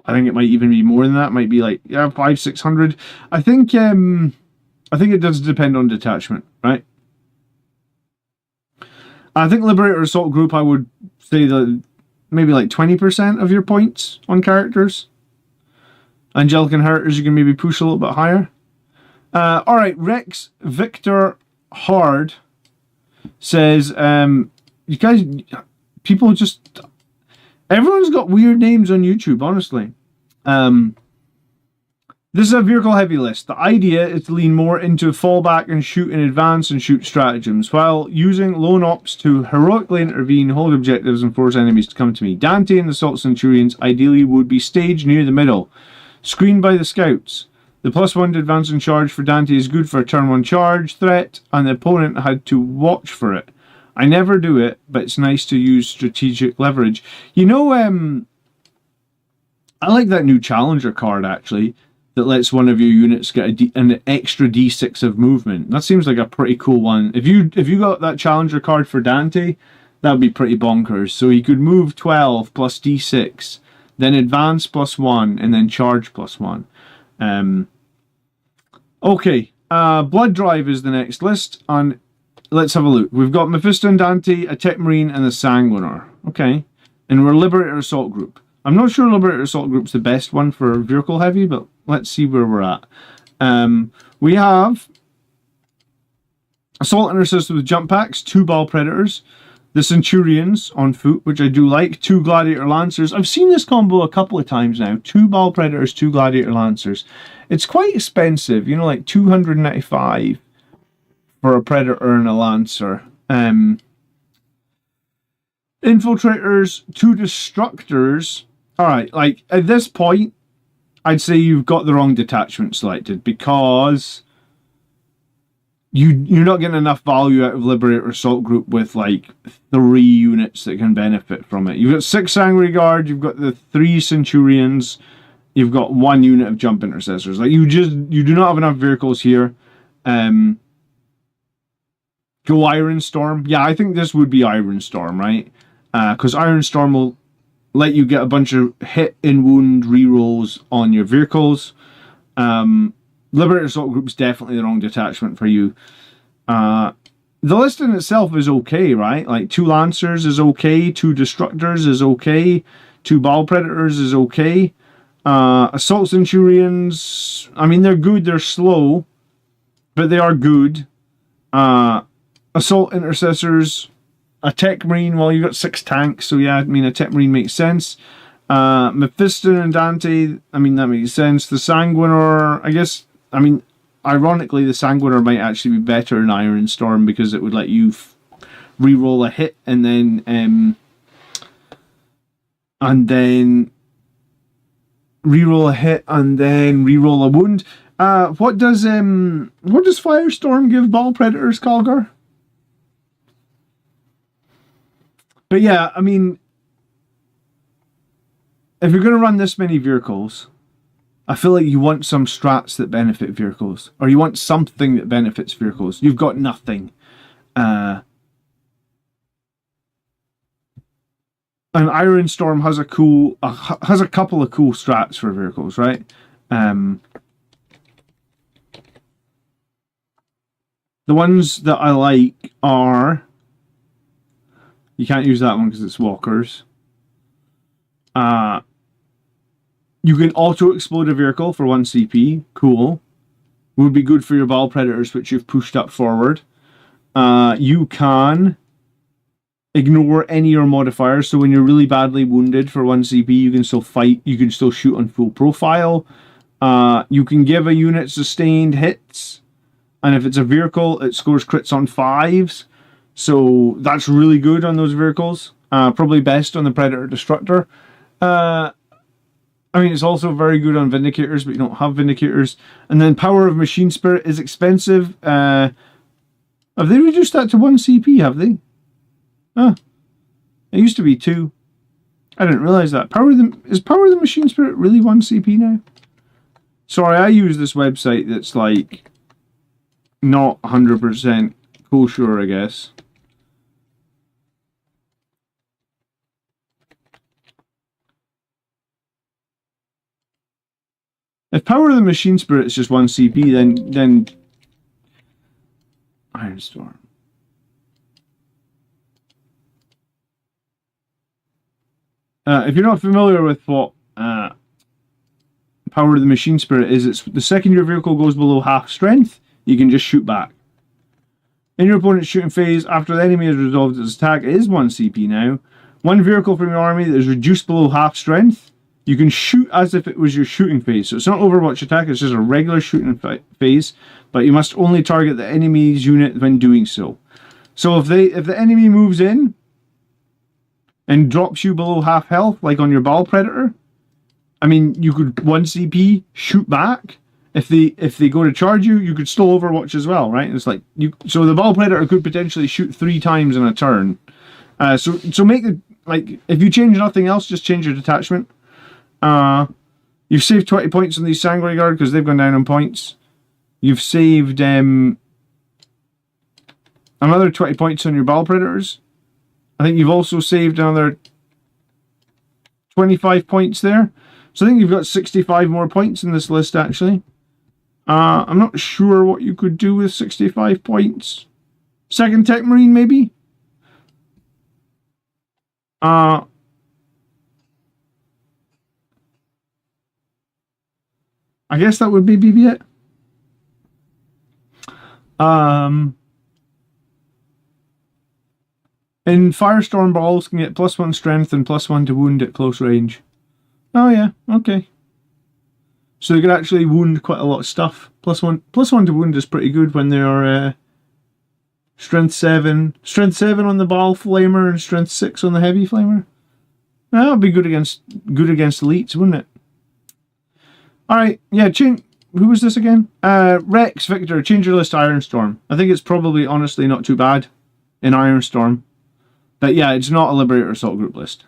I think it might even be more than that. It might be like 500-600. I think it does depend on detachment, right? I think Liberator Assault Group, I would say that maybe like 20% of your points on characters. Angelic Inheritors, you can maybe push a little bit higher. All right, Rex Victor Hard says, you guys, people just, everyone's got weird names on YouTube, honestly. This is a vehicle heavy list. The idea is to lean more into fallback and shoot in advance and shoot stratagems, while using lone ops to heroically intervene, hold objectives, and force enemies to come to me. Dante and the Assault Centurions ideally would be staged near the middle, screened by the scouts. The +1 to advance and charge for Dante is good for a turn 1 charge threat, and the opponent had to watch for it. I never do it, but it's nice to use strategic leverage. You know, I like that new Challenger card, actually, that lets one of your units get an extra D6 of movement. That seems like a pretty cool one. If you got that Challenger card for Dante, that would be pretty bonkers. So he could move 12 plus D6, then advance +1, and then charge +1. Okay, Blood Drive is the next list, and let's have a look. We've got Mephisto and Dante, a Tech Marine, and a Sanguinar. Okay, and we're Liberator Assault Group. I'm not sure Liberator Assault Group's the best one for vehicle heavy, but let's see where we're at. We have Assault Intercessor with jump packs, 2 Ball Predators, the Centurions on foot, which I do like, 2 Gladiator Lancers. I've seen this combo a couple of times now. 2 Ball Predators, 2 Gladiator Lancers. It's quite expensive, you know, like 295 for a Predator and a Lancer. Infiltrators, 2 Destructors. Alright, like, at this point, I'd say you've got the wrong detachment selected, because you're not getting enough value out of Liberator Assault Group with like 3 units that can benefit from it. You've got 6 Angry Guard, you've got the 3 Centurions, you've got 1 unit of Jump Intercessors. Like you do not have enough vehicles here. go Iron Storm. Yeah, I think this would be Iron Storm, right? Because Iron Storm will let you get a bunch of hit and wound rerolls on your vehicles. Liberator Assault Group is definitely the wrong detachment for you. The list in itself is okay, right? Like 2 Lancers is okay, 2 Destructors is okay, 2 Ball Predators is okay. Assault Centurions, I mean, they're good, they're slow, but they are good. Assault Intercessors, a Tech Marine, well, you've got 6 tanks, so yeah, I mean, a Tech Marine makes sense. Mephiston and Dante, I mean, that makes sense. The Sanguinor, I guess, I mean, ironically, the Sanguinor might actually be better in Iron Storm because it would let you re-roll a hit and then re-roll a hit and then re-roll a wound. What does Firestorm give Ball Predators, Calgar? But yeah, I mean, if you're going to run this many vehicles, I feel like you want some strats that benefit vehicles, or you want something that benefits vehicles. You've got nothing. And Iron Storm has a couple of cool strats for vehicles, right? The ones that I like are, you can't use that one because it's walkers. You can auto-explode a vehicle for 1 CP. Cool. Would be good for your Ball Predators, which you've pushed up forward. You can ignore any of your modifiers, so when you're really badly wounded for 1 CP, you can still fight, you can still shoot on full profile. You can give a unit sustained hits, and if it's a vehicle, it scores crits on 5s. So that's really good on those vehicles. Probably best on the Predator Destructor. I mean, it's also very good on Vindicators, but you don't have Vindicators. And then Power of Machine Spirit is expensive. Have they reduced that to 1 CP, have they? It used to be 2. I didn't realize that. Is Power of the Machine Spirit really 1 CP now? Sorry, I use this website that's like not 100% kosher, I guess. If Power of the Machine Spirit is just 1 CP, then Iron Storm. If you're not familiar with what Power of the Machine Spirit is, it's the second your vehicle goes below half strength, you can just shoot back. In your opponent's shooting phase, after the enemy has resolved its attack, it is 1 CP now. One vehicle from your army that is reduced below half strength, you can shoot as if it was your shooting phase. So it's not Overwatch attack, it's just a regular shooting phase, but you must only target the enemy's unit when doing so. So if the enemy moves in and drops you below half health, like on your Ball Predator, I mean, you could 1 CP, shoot back. If they go to charge you, you could still Overwatch as well, right? It's like so the Ball Predator could potentially shoot 3 times in a turn. So make the, like, if you change nothing else, just change your detachment. You've saved 20 points on these Sanguinary Guard because they've gone down on points. You've saved another 20 points on your Ball Predators. I think you've also saved another 25 points there. So I think you've got 65 more points in this list, actually. I'm not sure what you could do with 65 points. Second Tech Marine, maybe? I guess that would maybe be it. And Firestorm balls can get +1 strength and +1 to wound at close range. Oh yeah, okay. So they could actually wound quite a lot of stuff. +1 to wound is pretty good when they are strength 7. Strength 7 on the Ball Flamer and strength 6 on the Heavy Flamer. That would be good against elites, wouldn't it? Alright, yeah, who was this again? Rex Victor, change your list to Iron Storm. I think it's probably honestly not too bad in Iron Storm. But yeah, it's not a Liberator Assault Group list.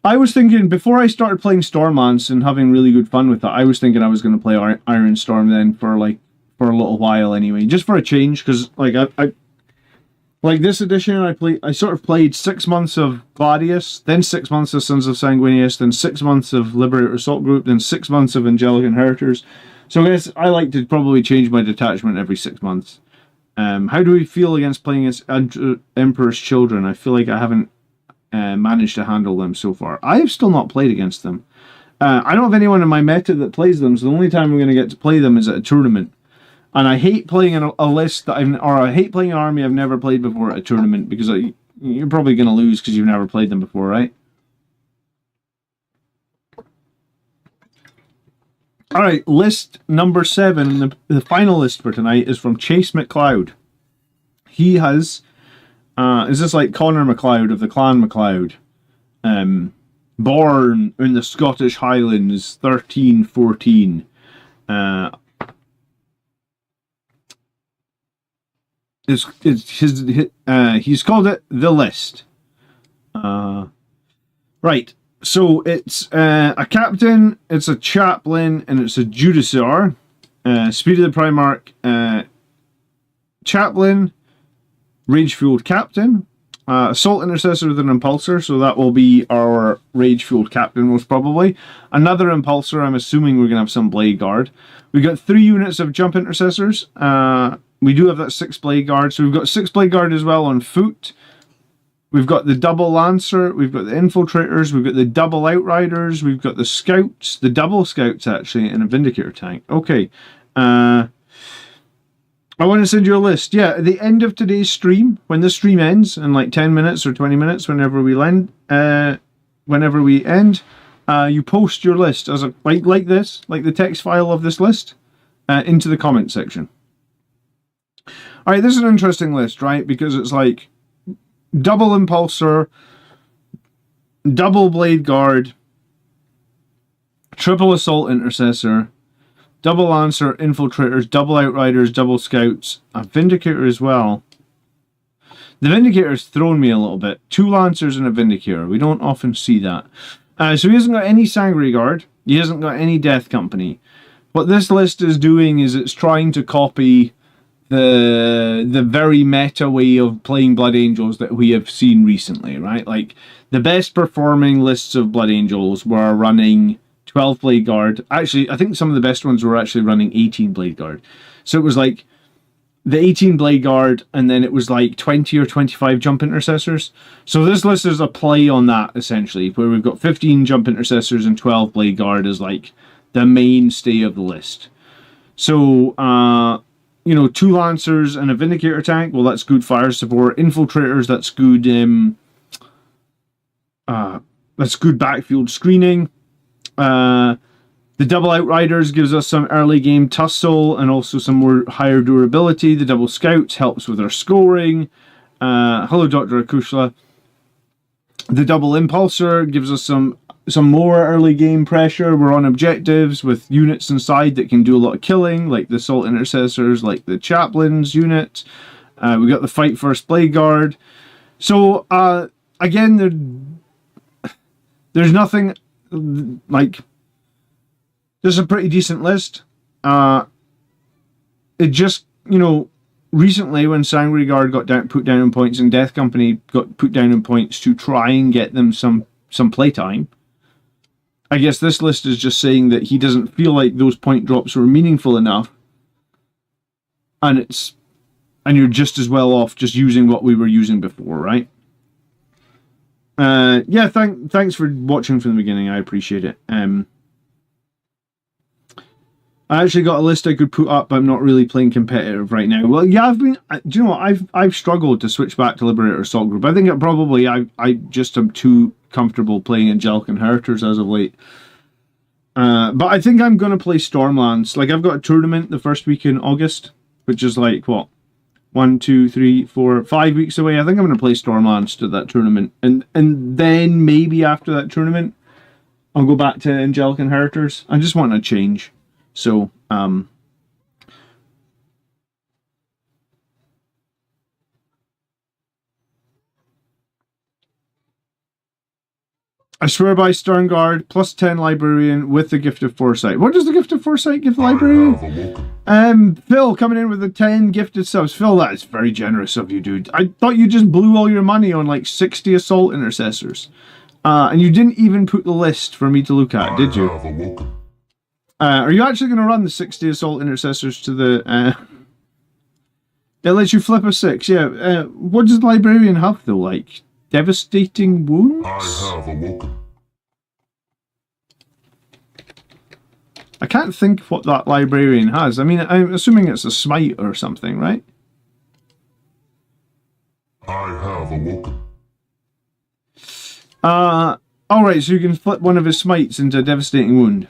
I was thinking, before I started playing Stormlance and having really good fun with it, I was thinking I was going to play Iron Storm then for for a little while anyway, just for a change, because like I like this edition I sort of played 6 months of Gladius, then 6 months of Sons of Sanguinius, then 6 months of Liberator Assault Group, then 6 months of Angelic Inheritors. So I guess I like to probably change my detachment every 6 months. How do we feel against playing as Emperor's Children? I feel like I haven't managed to handle them so far. I have still not played against them. I don't have anyone in my meta that plays them, so the only time I'm going to get to play them is at a tournament. And I hate playing a list that I hate playing an army I've never played before at a tournament, because you're probably going to lose because you've never played them before, right? Alright, list number 7, the final list for tonight, is from Chase McLeod. He has, is this like Connor MacLeod of the Clan MacLeod? Born in the Scottish Highlands, 1314. He's called it The List. Right, so it's a captain, it's a chaplain, and it's a Judicar. Speed of the Primarch, chaplain, rage-fueled captain, assault intercessor with an impulsor, so that will be our rage-fueled captain most probably. Another impulsor, I'm assuming we're going to have some blade guard. We got 3 units of jump intercessors. We do have that 6 blade guard, so we've got 6 blade guard as well on foot. We've got the double lancer, we've got the infiltrators, we've got the double outriders, we've got the scouts, the double scouts actually, and a vindicator tank. Okay, I want to send you a list. Yeah, at the end of today's stream, when this stream ends in like 10 minutes or 20 minutes, whenever we end, you post your list as a like this, like the text file of this list, into the comment section. All right, this is an interesting list, right? Because it's like double impulsor, double blade guard, triple assault intercessor, double lancer, infiltrators, double outriders, double scouts, a vindicator as well. The vindicator's thrown me a little bit. 2 lancers and a vindicator. We don't often see that. So he hasn't got any Sangre Guard. He hasn't got any Death Company. What this list is doing is it's trying to copy the very meta way of playing Blood Angels that we have seen recently, right? Like, the best performing lists of Blood Angels were running 12 Blade Guard. Actually, I think some of the best ones were actually running 18 Blade Guard. So it was like the 18 Blade Guard, and then it was like 20 or 25 Jump Intercessors. So this list is a play on that, essentially, where we've got 15 Jump Intercessors and 12 Blade Guard as like the mainstay of the list. So, you know, 2 Lancers and a Vindicator tank, well, that's good fire support. Infiltrators, that's good backfield screening. The double Outriders gives us some early game tussle and also some more higher durability. The double Scouts helps with our scoring. Hello, Dr. Akushla. The double Impulsor gives us some more early game pressure. We're on objectives with units inside that can do a lot of killing, like the Assault Intercessors, like the Chaplains unit. We got the Fight First Blade Guard. So, again, there's nothing like... This is a pretty decent list. It just, you know, recently when Sangre Guard got put down in points and Death Company got put down in points to try and get them some playtime, I guess this list is just saying that he doesn't feel like those point drops were meaningful enough, and you're just as well off just using what we were using before, right? Yeah, thanks for watching from the beginning. I appreciate it. I actually got a list I could put up, but I'm not really playing competitive right now. Well, yeah, do you know what? I've struggled to switch back to Liberator Assault Group. I think I just am too comfortable playing Angelic Inheritors as of late. But I think I'm going to play Stormlands. Like, I've got a tournament the first week in August, which is like, what? 1, 2, 3, 4, 5 weeks away. I think I'm going to play Stormlands to that tournament. And then maybe after that tournament, I'll go back to Angelic Inheritors. I just want a change. So, I swear by Sternguard, plus 10 Librarian with the Gift of Foresight. What does the Gift of Foresight give the Librarian? Phil coming in with the 10 gifted subs. Phil, that is very generous of you, dude. I thought you just blew all your money on like 60 assault intercessors. And you didn't even put the list for me to look at, did you? Are you actually going to run the 60 assault intercessors to the... It lets you flip a 6, yeah. What does the librarian have, though? Like, devastating wounds? I have awoken. I can't think what that librarian has. I mean, I'm assuming it's a smite or something, right? I have awoken. Alright, so you can flip one of his smites into a devastating wound.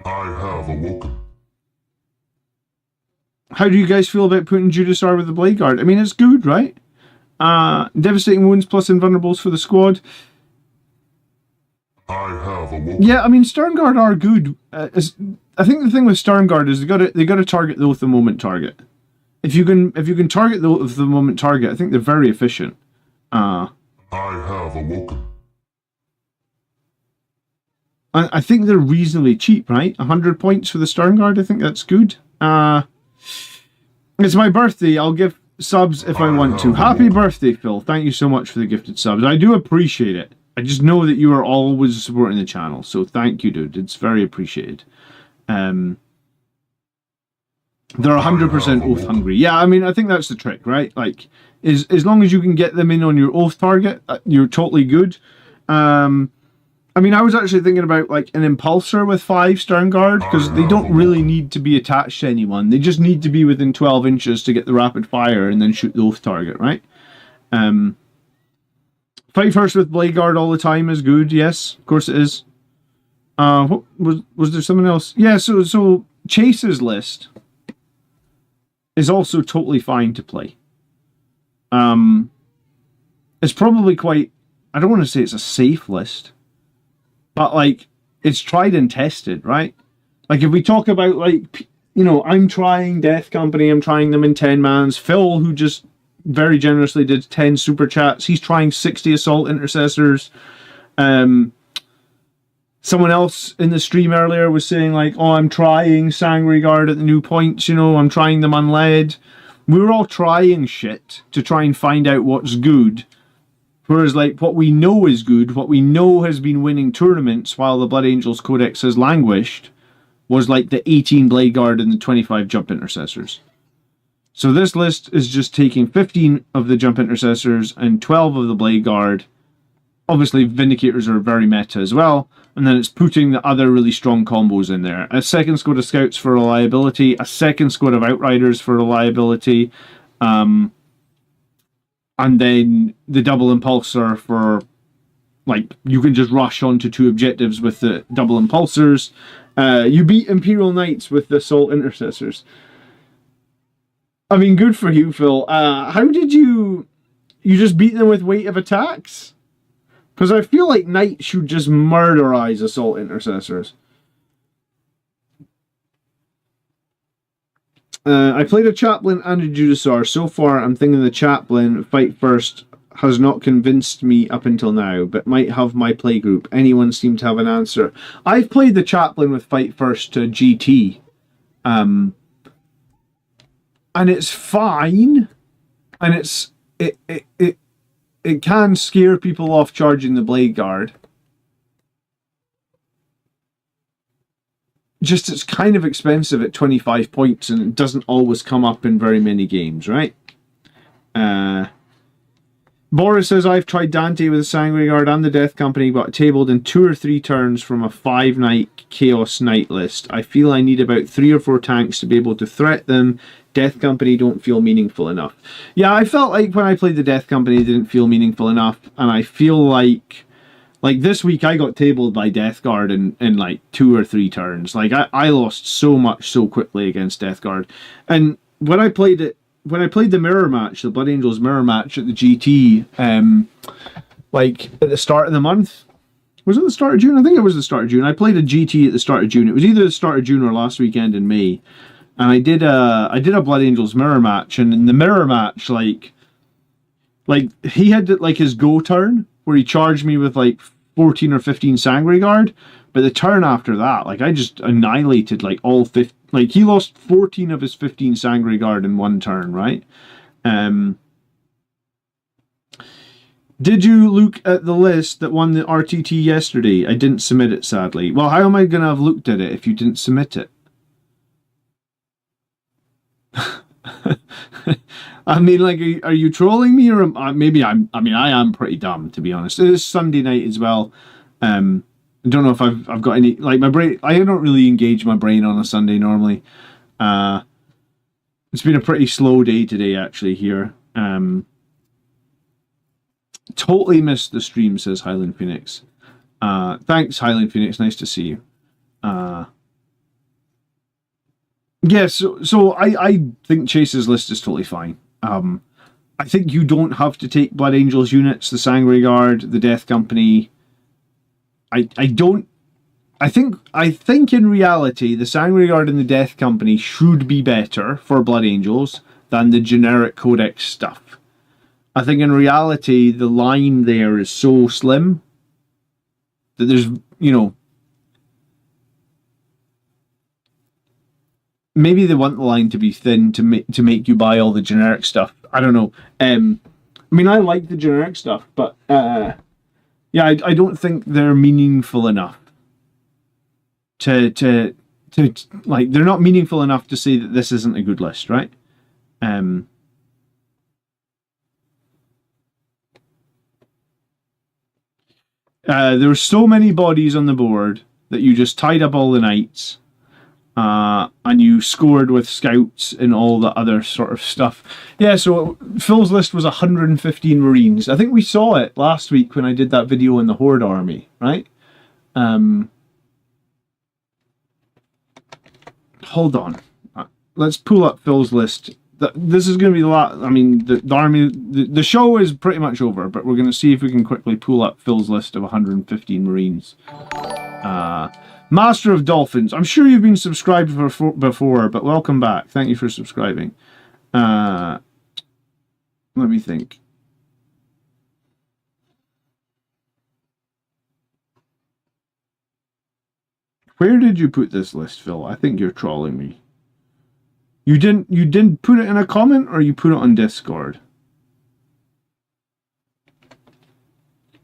I have awoken. How do you guys feel about putting Judasar with the Blade Guard? I mean, it's good, right? Devastating wounds plus invulnerables for the squad. I have awoken. Yeah, I mean, Sternguard are good. I think the thing with Sternguard is they got to target the oath the moment target. If you can target the oath the moment target, I think they're very efficient. I have awoken. I think they're reasonably cheap, right? 100 points for the Sternguard. I think that's good. It's my birthday. I'll give subs if I want to. Happy birthday, Phil. Thank you so much for the gifted subs. I do appreciate it. I just know that you are always supporting the channel, so thank you, dude. It's very appreciated. They're 100% oath hungry. Yeah, I mean, I think that's the trick, right? Like, as long as you can get them in on your oath target, you're totally good. I mean, I was actually thinking about like an impulsor with 5 Sternguard, because they don't really need to be attached to anyone. They just need to be within 12 inches to get the rapid fire and then shoot the oath target, right? Fight first with Blade Guard all the time is good, yes, of course it is. What was there something else? Yeah, so Chase's list is also totally fine to play. It's probably quite, I don't want to say it's a safe list, but like, it's tried and tested, right? Like, if we talk about, like, you know, I'm trying Death Company, I'm trying them in 10 mans. Phil, who just very generously did 10 super chats, he's trying 60 assault intercessors. Someone else in the stream earlier was saying, like, oh, I'm trying Sangry Guard at the new points, you know, I'm trying them unled. We're all trying shit to try and find out what's good. Whereas, like, what we know is good, what we know has been winning tournaments while the Blood Angels Codex has languished, was like the 18 Blade Guard and the 25 Jump Intercessors. So this list is just taking 15 of the Jump Intercessors and 12 of the Blade Guard. Obviously, Vindicators are very meta as well. And then it's putting the other really strong combos in there. A second squad of Scouts for reliability, a second squad of Outriders for reliability, and then the double impulsor for, like, you can just rush onto 2 objectives with the double impulsors. You beat Imperial Knights with the assault intercessors. I mean, good for you, Phil. How did you just beat them with weight of attacks? Because I feel like Knights should just murderize assault intercessors. I played a Chaplain and a Judasar. So far, I'm thinking the Chaplain, fight first, has not convinced me up until now, but might have my playgroup. Anyone seem to have an answer? I've played the Chaplain with fight first to GT. And it's fine. And it can scare people off charging the Blade Guard. Just it's kind of expensive at 25 points and it doesn't always come up in very many games, right? Boris says, I've tried Dante with the Sangry Guard and the Death Company, but tabled in 2 or 3 turns from a 5-night Chaos Knight list. I feel I need about 3 or 4 tanks to be able to threat them. Death Company don't feel meaningful enough. Yeah, I felt like when I played the Death Company, it didn't feel meaningful enough, and I feel like this week I got tabled by Death Guard in like 2 or 3 turns. Like, I lost so much so quickly against Death Guard. And when I played the mirror match, the Blood Angels mirror match at the GT, like at the start of the month, was it the start of June? I think it was the start of June. I played a GT at the start of June. It was either the start of June or last weekend in May. And I did a Blood Angels mirror match, and in the mirror match, like he had like his go turn where he charged me with like 14 or 15 Sangre Guard, but the turn after that, like, I just annihilated, like, all 50, like, he lost 14 of his 15 Sangre Guard in one turn, right? Did you look at the list that won the RTT yesterday? I didn't submit it, sadly. Well, how am I going to have looked at it if you didn't submit it? I mean, like, are you trolling me, or maybe I'm? I mean, I am pretty dumb, to be honest. It is Sunday night as well. I don't know if I've got any, like, my brain. I don't really engage my brain on a Sunday normally. It's been a pretty slow day today, actually. Here, totally missed the stream, says Highland Phoenix. Thanks, Highland Phoenix. Nice to see you. Yeah, so I think Chase's list is totally fine. I think you don't have to take Blood Angels units, the Sangre Guard, the Death Company. I think in reality the Sangre Guard and the Death Company should be better for Blood Angels than the generic Codex stuff. I think in reality the line there is so slim that there's, you know, maybe they want the line to be thin to make you buy all the generic stuff. I don't know. I mean, I like the generic stuff, but yeah, I don't think they're meaningful enough to like, they're not meaningful enough to say that this isn't a good list, right? There were so many bodies on the board that you just tied up all the knights. And you scored with scouts and all the other sort of stuff. Yeah, so Phil's list was 115 Marines. I think we saw it last week when I did that video on the Horde army, right? Hold on. Let's pull up Phil's list. This is going to be a lot. I mean, the army, the show is pretty much over, but we're going to see if we can quickly pull up Phil's list of 115 Marines. Master of Dolphins. I'm sure you've been subscribed before, but welcome back. Thank you for subscribing. Let me think. Where did you put this list, Phil? I think you're trolling me. You didn't put it in a comment, or you put it on Discord?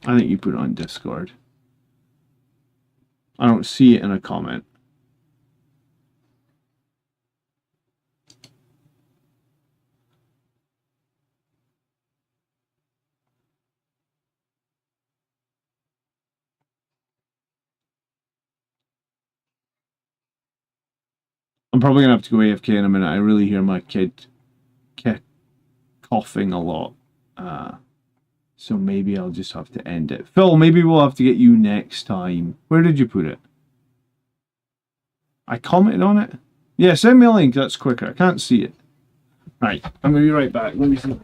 I think you put it on Discord. I don't see it in a comment. I'm probably gonna have to go AFK in a minute. I really hear my kid coughing a lot. So maybe I'll just have to end it. Phil, maybe we'll have to get you next time. Where did you put it? I commented on it? Yeah, send me a link. That's quicker. I can't see it. Right, I'm going to be right back. Let me see.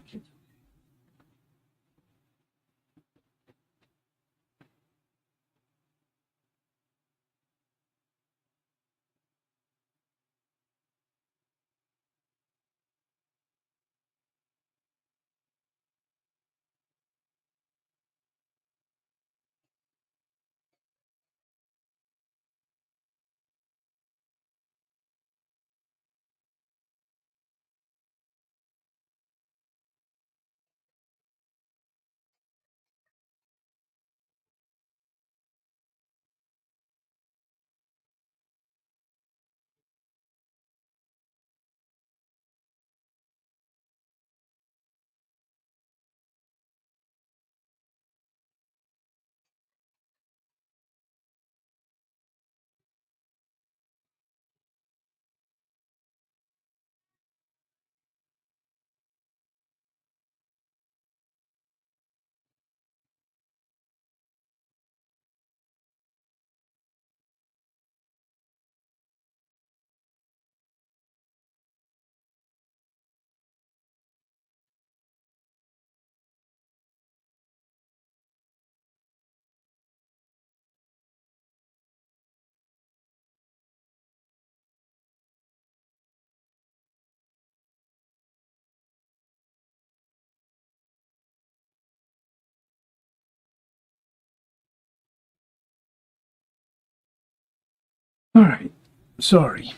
Alright. Sorry.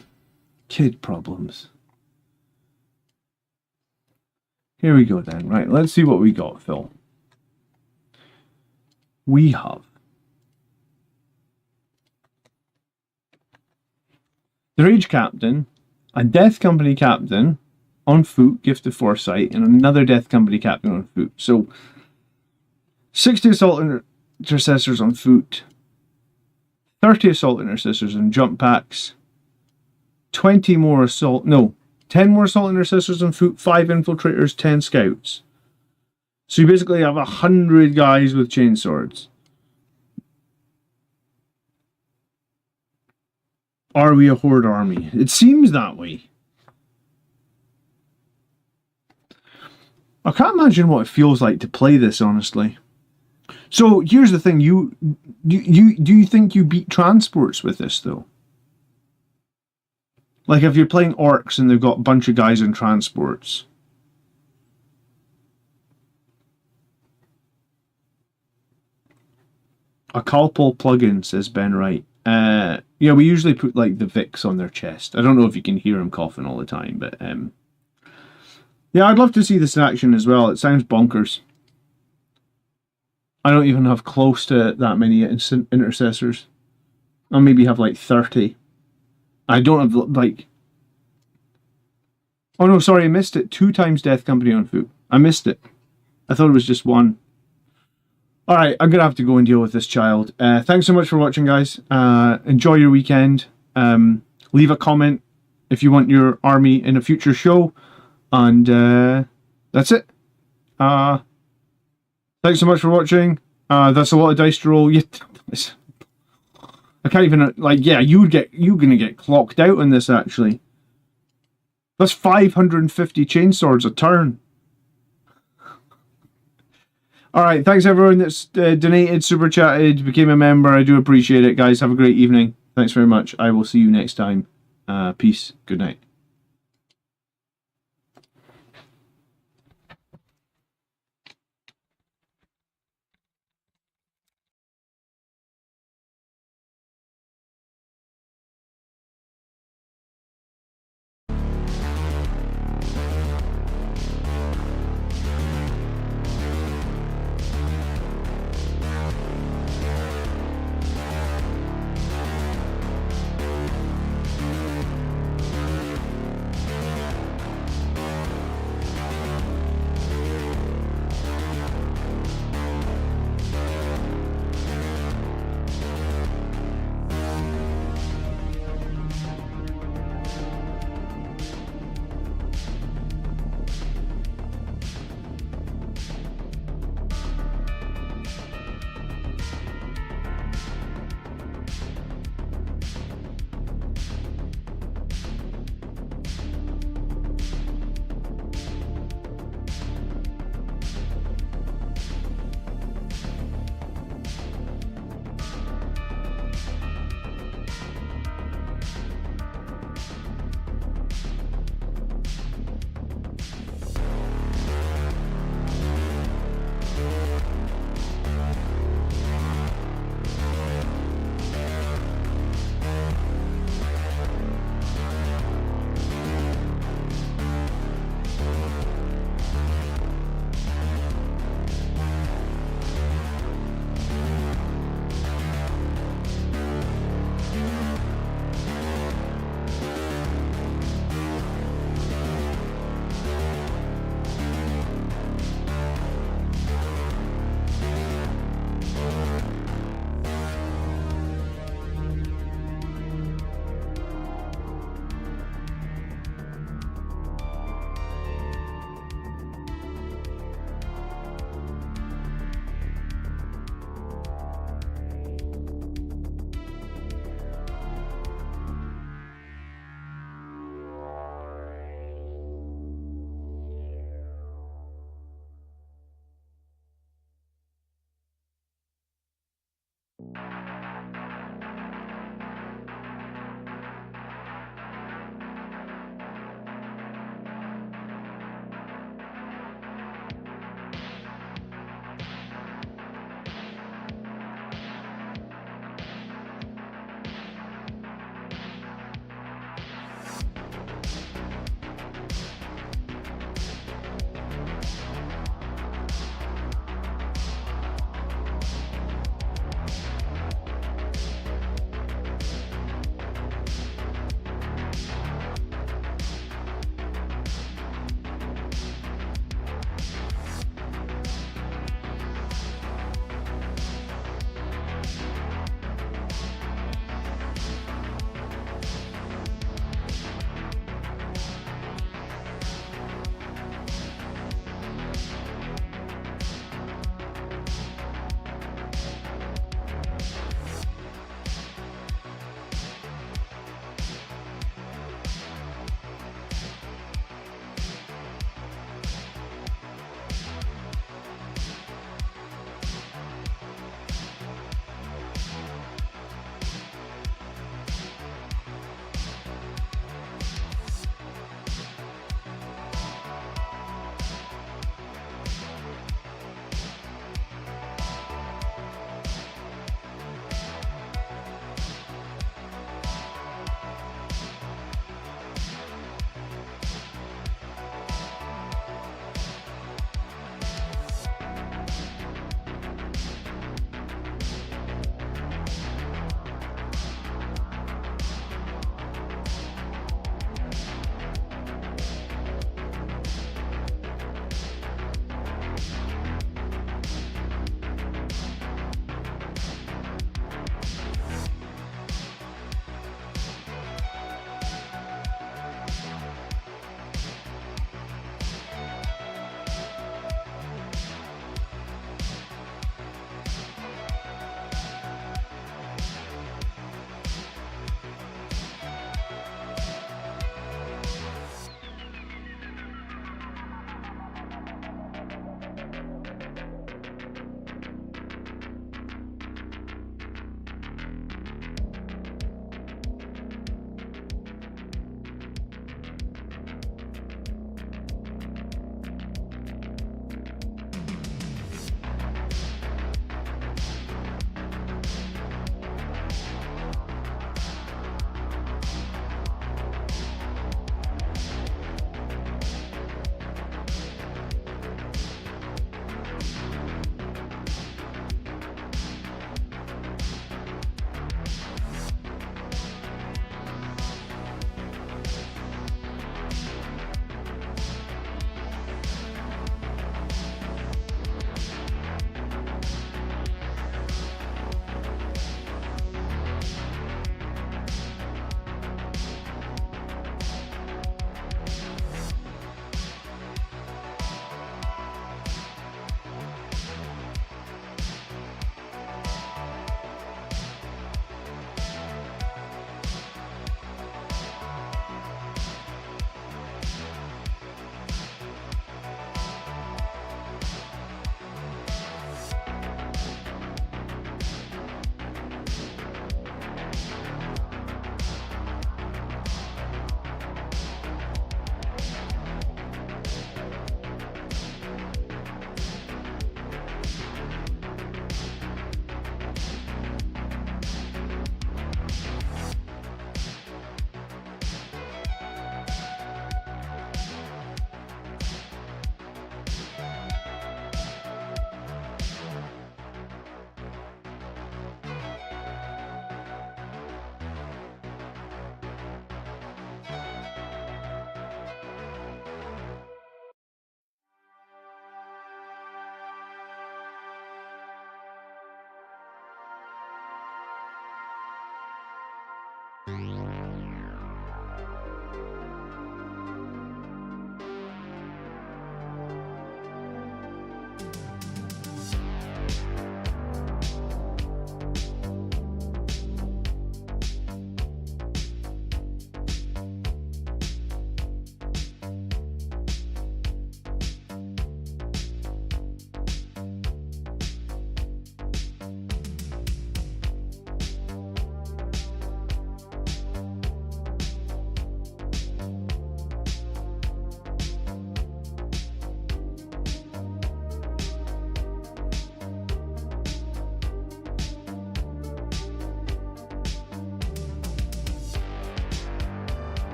Kid problems. Here we go then. Right, let's see what we got, Phil. We have the Rage Captain, a Death Company Captain on foot, Gift of Foresight, and another Death Company Captain on foot. So 60 Assault Intercessors on foot, 30 Assault Intercessors on jump packs, 10 more Assault Intercessors on foot, 5 Infiltrators, 10 Scouts. So you basically have 100 guys with chainswords. Are we a Horde army? It seems that way. I can't imagine what it feels like to play this, honestly. So here's the thing: do you think you beat transports with this though? Like if you're playing orcs and they've got a bunch of guys in transports. A Calpol plugin, says Ben Wright. Yeah, we usually put like the Vicks on their chest. I don't know if you can hear him coughing all the time, but yeah, I'd love to see this in action as well. It sounds bonkers. I don't even have close to that many intercessors. I'll maybe have like 30. I don't have like... Oh no, sorry, I missed it. 2 times Death Company on foot. I missed it. I thought it was just 1. Alright, I'm going to have to go and deal with this child. Thanks so much for watching, guys. Enjoy your weekend. Leave a comment if you want your army in a future show. And that's it. Thanks so much for watching. That's a lot of dice to roll. I can't even, like, yeah, you're gonna get clocked out on this, actually. That's 550 chainswords a turn. Alright, thanks everyone that's donated, super chatted, became a member. I do appreciate it, guys. Have a great evening. Thanks very much. I will see you next time. Peace. Good night.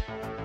you